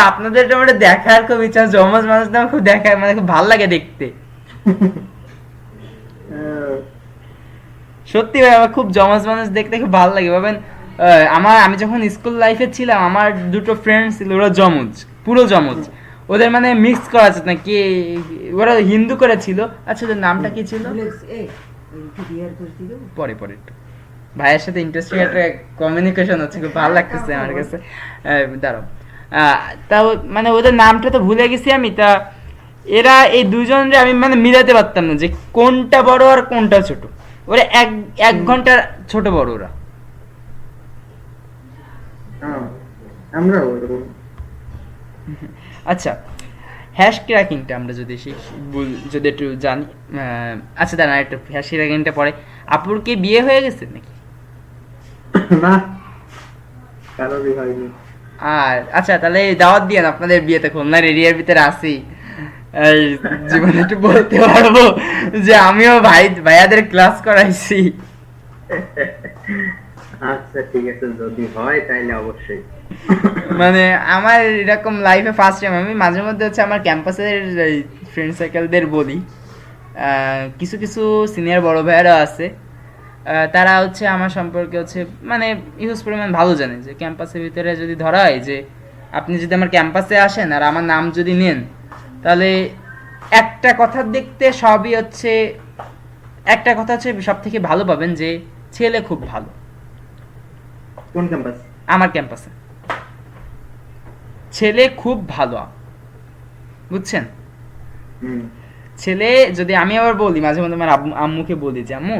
আপনাদের এটা মানে দেখার খুব ইচ্ছা, জমজ মানুষটা আমার খুব দেখা মানে খুব ভালো লাগে দেখতে। সত্যি ভাই, আমার খুব জমজ মানুষ দেখতে খুব ভালো লাগে ভাবেন। আমি যখন স্কুল লাইফে ছিলাম, আমার দুটো ফ্রেন্ড ছিল, ওরা জমজ, পুরো জমজ। ওদের মানে মিক্স করা যেত না কি, ওরা হিন্দু করে ছিল। আচ্ছা, ওদের নামটা কি ছিল? পরে পরে একটু ভাইয়ের সাথে ইন্টারেস্টিং একটা কমিউনিকেশন হচ্ছে, খুব ভালো লাগতেছে আমার কাছে। দাঁড়াও, তাও মানে ওদের নামটা তো ভুলে গেছি আমি। তা এরা এই দুজনরে আমি মানে মিলাতে পারতাম না যে কোনটা বড় আর কোনটা ছোট। ওরা এক এক ঘন্টার ছোট বড় ওরা। হ্যাঁ, আমরাও এরকম। আচ্ছা, হ্যাশ ক্র্যাকিংটা আমরা যদি যদি একটু জানি। আচ্ছা দাঁড়ান, একটু হ্যাশ ক্র্যাকিংটা পরে। আপুর কি বিয়ে হয়ে গেছে নাকি? না, কারোরই হয়নি। আর আচ্ছা, তাহলে দাওয়াত দিয়েন আপনাদের বিয়েতে, খুলনার এরিয়ার ভিতরে আসি। এই জীবনে একটু বলতে পারবো যে আমিও ভাইয়াদের ক্লাস করাইছি। আচ্ছা ঠিক আছে, যদি হয় তাইলে অবশ্যই। মানে আমার এরকম লাইফে ফার্স্ট টাইম, আমি মাঝে মধ্যে হচ্ছে আমার ক্যাম্পাসের ফ্রেন্ড সার্কেলদের বলি, কিছু কিছু সিনিয়র বড় ভাইয়ারা আছে, তারা হচ্ছে আমার সম্পর্কে হচ্ছে মানে ইউজ পরিমাণ ভালো জানে যে ক্যাম্পাসের ভিতরে যদি ধরা হয় যে আপনি যদি আমার ক্যাম্পাসে আসেন আর আমার নাম যদি নেন, তাহলে একটা কথার দেখতে সবই হচ্ছে, একটা কথা হচ্ছে সব থেকে ভালো পাবেন যে ছেলে খুব ভালো। কোন ক্যাম্পাস? আমার ক্যাম্পাসে ছেলে খুব ভালো, বুঝছেন। হুম। ছেলে যদি, আমি আবার বলি মাঝে মধ্যে আমার আম্মুকে বলি যে আম্মু,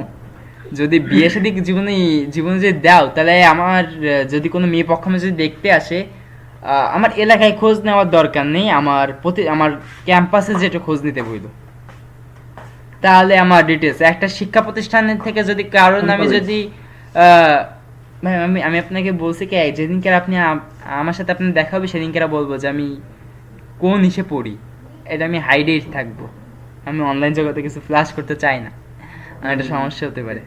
যদি বিয়ে শাদী জীবনে জীবনে যদি দাও, তাহলে আমার যদি কোনো মেয়ে পক্ষ যদি দেখতে আসে, আমার এলাকায় খোঁজ নেওয়ার দরকার নেই, আমার ক্যাম্পাসে যেটা খোঁজ নিতে বইল, তাহলে আমার ডিটেলস একটা শিক্ষা প্রতিষ্ঠানের থেকে যদি কারোর নামে যদি ভাই, আমি আপনাকে বলছি কি, যেদিনকে আপনি আমার সাথে আপনার দেখা হবে সেদিনকে বলবো যে আমি কোন ইসে পড়ি, এটা আমি হাইডেই থাকবো। আমি অনলাইন জগতে কিছু ফ্ল্যাশ করতে চাই না, আমার একটা সমস্যা হতে পারে।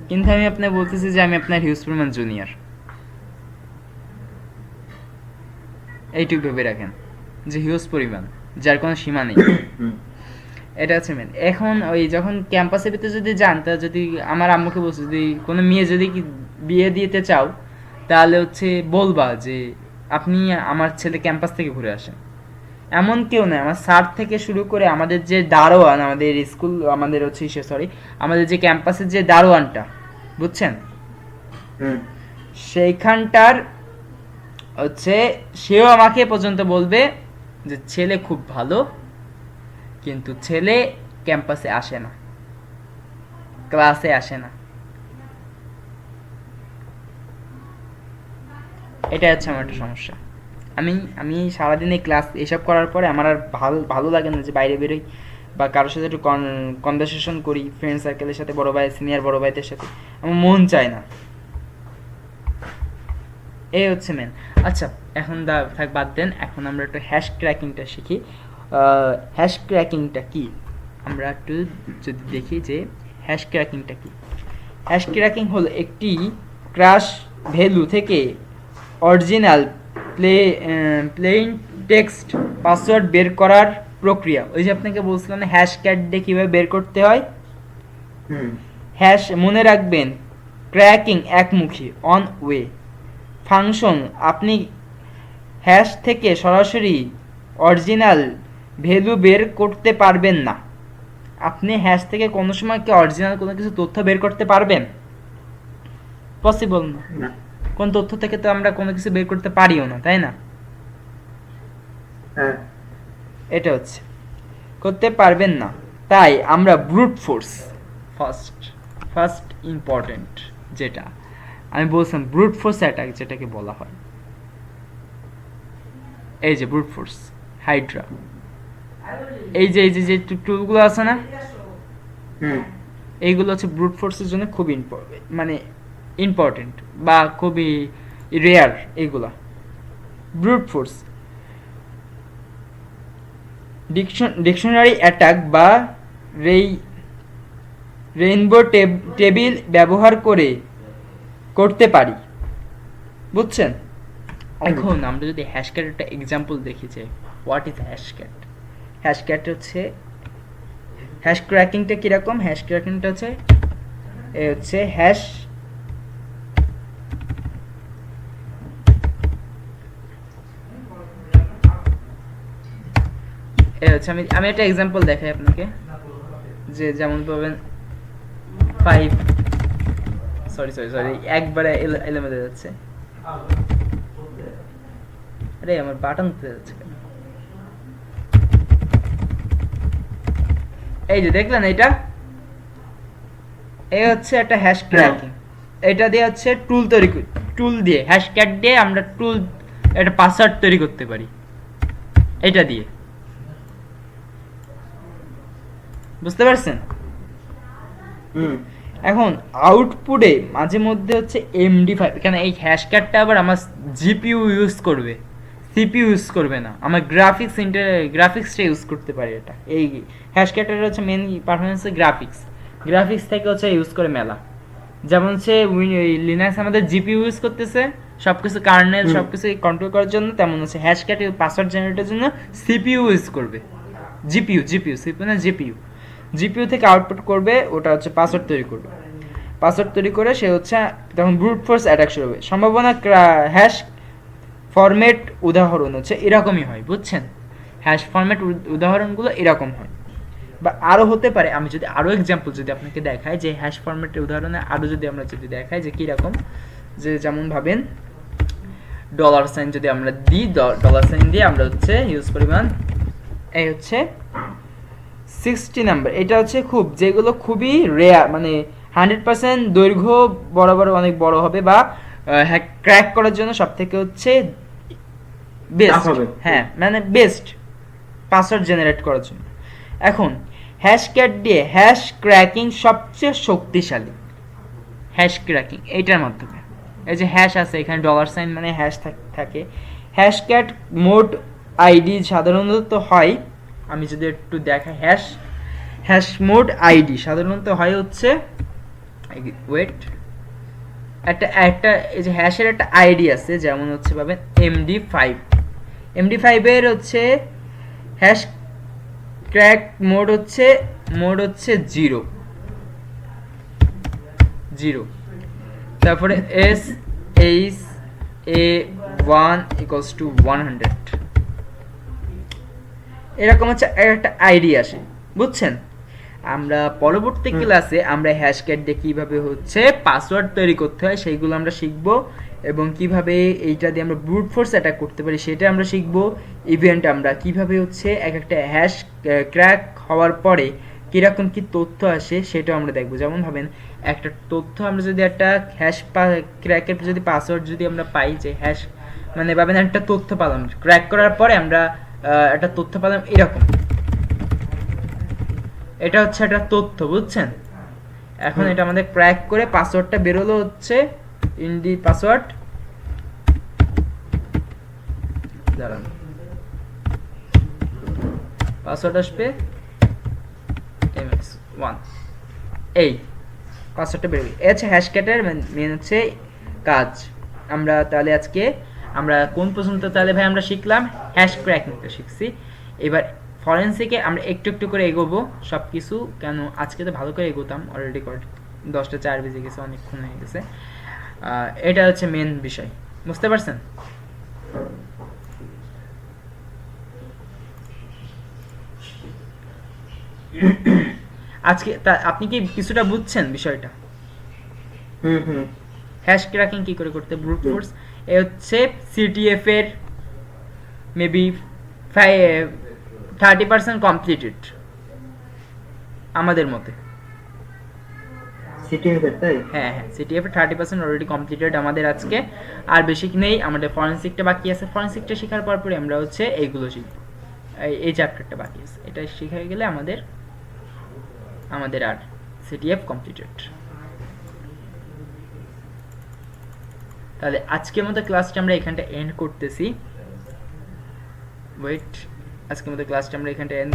কিন্তু আমি আপনাকে বলতেছি যে আমি আপনার হিউজ পরিমাণ জুনিয়র, এইটুকু ভেবে রাখেন যে হিউজ পরিমাণ, যার কোনো সীমা নেই। এটা হচ্ছে মেন। এখন ওই যখন ক্যাম্পাসের ভিতরে যদি যান, তা যদি আমার আম্মুকে বলছে যদি কোনো মেয়ে যদি বিয়ে দিতে চাও, তাহলে হচ্ছে বলবা যে আপনি আমার ছেলে ক্যাম্পাস থেকে ঘুরে আসেন। এমন কেউ নয়, আমার স্যার থেকে শুরু করে আমাদের যে দারোয়ান, আমাদের স্কুল, আমাদের হচ্ছে সরি, আমাদের যে ক্যাম্পাসের যে দারোয়ানটা, বুঝছেন, হুম সেইখানটার হচ্ছে সেও আমাকে পর্যন্ত বলবে যে ছেলে খুব ভালো, কিন্তু ছেলে ক্যাম্পাসে আসে না, ক্লাসে আসে না। এটা হচ্ছে আমার একটা সমস্যা। আমি আমি সারাদিন এই ক্লাস এসব করার পরে আমার আর ভালো ভালো লাগে না যে বাইরে বেরোই বা কারোর সাথে একটু কনভারসেশন করি, ফ্রেন্ড সার্কেলের সাথে, বড় ভাই সিনিয়র বড় ভাইদের সাথে। আমার মন চায় না, এই হচ্ছে মেন। আচ্ছা, এখন থাক বাদ দেন, এখন আমরা একটু হ্যাশ ক্র্যাকিংটা শিখি। হ্যাশ ক্র্যাকিংটা কি আমরা একটু যদি দেখি যে হ্যাশ ক্র্যাকিংটা কি। হ্যাশ ক্র্যাকিং হলো একটি ক্র্যাশ ভ্যালু থেকে অরিজিনাল প্লেইন টেক্সট পাসওয়ার্ড বের করার প্রক্রিয়া। ওই যে আপনাকে বলছিলাম না হ্যাশ ক্যাট দিয়ে কীভাবে বের করতে হয়। হুম হ্যাশ মনে রাখবেন, ক্র্যাকিং একমুখী, অন ওয়ে ফাংশন। আপনি হ্যাশ থেকে সরাসরি অরিজিনাল ভ্যালু বের করতে পারবেন না। আপনি হ্যাশ থেকে কোনো সময় কি অরিজিনাল কোনো কিছু তথ্য বের করতে পারবেন? পসিবল না। না কোন তথ্য থেকে তো আমরা কোনো কিছু বের করতে পারিও না, তাই না? হ্যাঁ এটা হচ্ছে করতে পারবেন না। তাই আমরা ব্রুট ফোর্স, ফার্স্ট ইম্পর্টেন্ট যেটা আমি বলছিলাম, ব্রুট ফোর্স অ্যাটাক যেটাকে বলা হয়, এই যে ব্রুট ফোর্স, হাইড্রা, এই যে টুলগুলো আছে না, হুম এইগুলো হচ্ছে ব্রুট ফোর্সের জন্য খুব মানে ইম্পর্টেন্ট বা খুবই রেয়ার এইগুলা। ব্রুট ফোর্স ডিকশনারি অ্যাটাক বা রেইনবো টেবিল ব্যবহার করে করতে পারি, বুঝছেন? এখন আমরা যদি হ্যাশক্যাট একটা এক্সাম্পল দেখি যে হোয়াট ইজ হ্যাশক্যাট। হ্যাশক্যাট হচ্ছে, হ্যাশ ক্র্যাকিংটা কিরকম, হ্যাশ ক্র্যাকিংটা হচ্ছে এ হচ্ছে হ্যাশ এ হচ্ছে আমি একটা এক্সাম্পল দেখাই আপনাকে, যে যেমন পাবেন 5 সরি একবারে এলোমেলো যাচ্ছে। আরে আমার বাটন উঠে যাচ্ছে কেন? এই যে দেখলেন, এটা এই হচ্ছে একটা হ্যাশ ক্র্যাকিং। এটা দিয়ে হচ্ছে টুল দিয়ে, হ্যাশক্যাট দিয়ে আমরা একটা পাসওয়ার্ড তৈরি করতে পারি এটা দিয়ে, বুঝতে পারছেন? এখন আউটপুটে মাঝে মধ্যে হচ্ছে MD5, এখানে এই হ্যাশক্যাটটা আবার আমার জিপিইউ ইউজ করবে, সিপিইউ ইউজ করবে না, আমার গ্রাফিক্সটা ইউজ করতে পারি। এটা এই হ্যাশক্যাটের হচ্ছে মেন পারফরমেন্স গ্রাফিক্স থেকে হচ্ছে ইউজ করে মেলা। যেমন হচ্ছে লিনাক্স আমাদের জিপিইউ ইউজ করতেছে সবকিছু কার্নেল সবকিছু কন্ট্রোল করার জন্য, তেমন হচ্ছে হ্যাশক্যাট পাসওয়ার্ড জেনারেটরের জন্য সিপিইউ ইউজ করবে। সিপিইউ না জিপিইউ থেকে আউটপুট করবে, ওটা হচ্ছে পাসওয়ার্ড তৈরি করে সে হচ্ছে তখন ব্রুট ফোর্স অ্যাটাক শুরু হবে। সম্ভাবনা হ্যাশ ফরম্যাট উদাহরণ হচ্ছে এরকমই হয়, বুঝছেন? হ্যাশ ফরম্যাট উদাহরণগুলো এরকম হয়, বা আরও হতে পারে। আমি যদি আরও এক্সাম্পল যদি আপনাকে দেখাই যে হ্যাশ ফরম্যাটের উদাহরণে আরও যদি আমরা যদি দেখাই যে কীরকম, যে যেমন ভাবেন $সাইন যদি আমরা দিই, $সাইন দিয়ে আমরা হচ্ছে হিউজ পরিমাণ, এই হচ্ছে 60 নাম্বার, এটা হচ্ছে যেগুলো খুবই রেয়ার, মানে 100% দৈর্ঘ্য বরাবর অনেক বড় হবে, বা ক্র্যাক করার জন্য সব থেকে হচ্ছে বেস্ট, হ্যাঁ মানে বেস্ট পাসওয়ার্ড জেনারেট করার জন্য। এখন হ্যাশক্যাট দিয়ে হ্যাশ ক্র্যাকিং সবচেয়ে শক্তিশালী, হ্যাশ ক্র্যাকিং এইটার মাধ্যমে। এই যে হ্যাশ আছে এখানে $সাইন মানে হ্যাশ থাকে। হ্যাশক্যাট মোড আইডি সাধারণত হয়, আমি যদি একটু দেখাই, হ্যাশ মোড আইডি সাধারণত হয় হচ্ছে ওয়েট একটা এই যে হ্যাশের একটা আইডি আছে, যেমন হচ্ছে পাবেন MD5 এর হচ্ছে হ্যাশ ক্র্যাক মোড হচ্ছে 0, তারপরে SHA a1 equals to 100 এরকম হচ্ছে একটা আইডি আসে, বুঝছেন? আমরা পরবর্তী ক্লাসে আমরা হ্যাশক্যাট দিয়ে কিভাবে হচ্ছে পাসওয়ার্ড তৈরি করতে হয় সেইগুলো আমরা শিখব, এবং কিভাবে এইটা দিয়ে আমরা ব্রুট ফোর্স অ্যাটাক করতে পারি সেটা আমরা শিখব। ইভেন্ট আমরা কিভাবে হচ্ছে এক একটা হ্যাশ ক্র্যাক হওয়ার পরে কিরকম কি তথ্য আসে সেটাও আমরা দেখব। যেমন ভাবেন একটা তথ্য আমরা যদি একটা হ্যাশ ক্র্যাকের যদি পাসওয়ার্ড যদি আমরা পাই, যে হ্যাশ মানে ভাবেন একটা তথ্য পেলাম ক্র্যাক করার পরে আমরা একটা তথ্য পেলাম এরকম, এটা হচ্ছে একটা তথ্য, বুঝছেন? এখন এটা আমাদের ক্র্যাক করে পাসওয়ার্ডটা বেরোলো হচ্ছে ইন দি পাসওয়ার্ড, দাঁড়ান পাসওয়ার্ড আসবে mx1, এই পাসওয়ার্ডটা বেরোবে। এই হচ্ছে হ্যাশক্যাটের মেন হচ্ছে কাজ। আমরা তাহলে আজকে আমরা কোন পর্যন্ত তাহলে ভাই আমরা শিখলাম? হ্যাশ ক্র্যাকিংটা শিখছি। এবার ফরেন্সিকে আমরা একটু একটু করে এগোবো সব কিছু, কেন আজকে তো ভালো করে এগোতাম, অলরেডি 10টা 4 বেজে গেছে, অনেকক্ষণ হয়ে গেছে। এটা হচ্ছে মেন বিষয়, বুঝতে পারছেন? আজকে আপনি কি কিছুটা বুঝছেন বিষয়টা? হ্যাশ ক্র্যাকিং কি করে করতে, ব্রুট ফোর্স। এ হচ্ছে সিটিএফ এর মেবি 30% কমপ্লিটেড আমাদের মতে। সিটিএফ এর তাই? হ্যাঁ হ্যাঁ, সিটিএফ এর 30% অলরেডি কমপ্লিটেড আমাদের আজকে, আর বেশি নেই। আমাদের ফরেনসিকটা বাকি আছে, ফরেনসিকটা শেখার পর পরে আমরা হচ্ছে এইগুলো শিখব, এই চ্যাপ্টারটা বাকি আছে, এটা শিখে গেলে আমাদের আর সিটিএফ কমপ্লিটেড। তাহলে আজকের মতো ক্লাসটা আমরা এখানটা এন্ড করতেছি। ওয়েট, আজকের মতো ক্লাসটা আমরা এখানটা এন্ড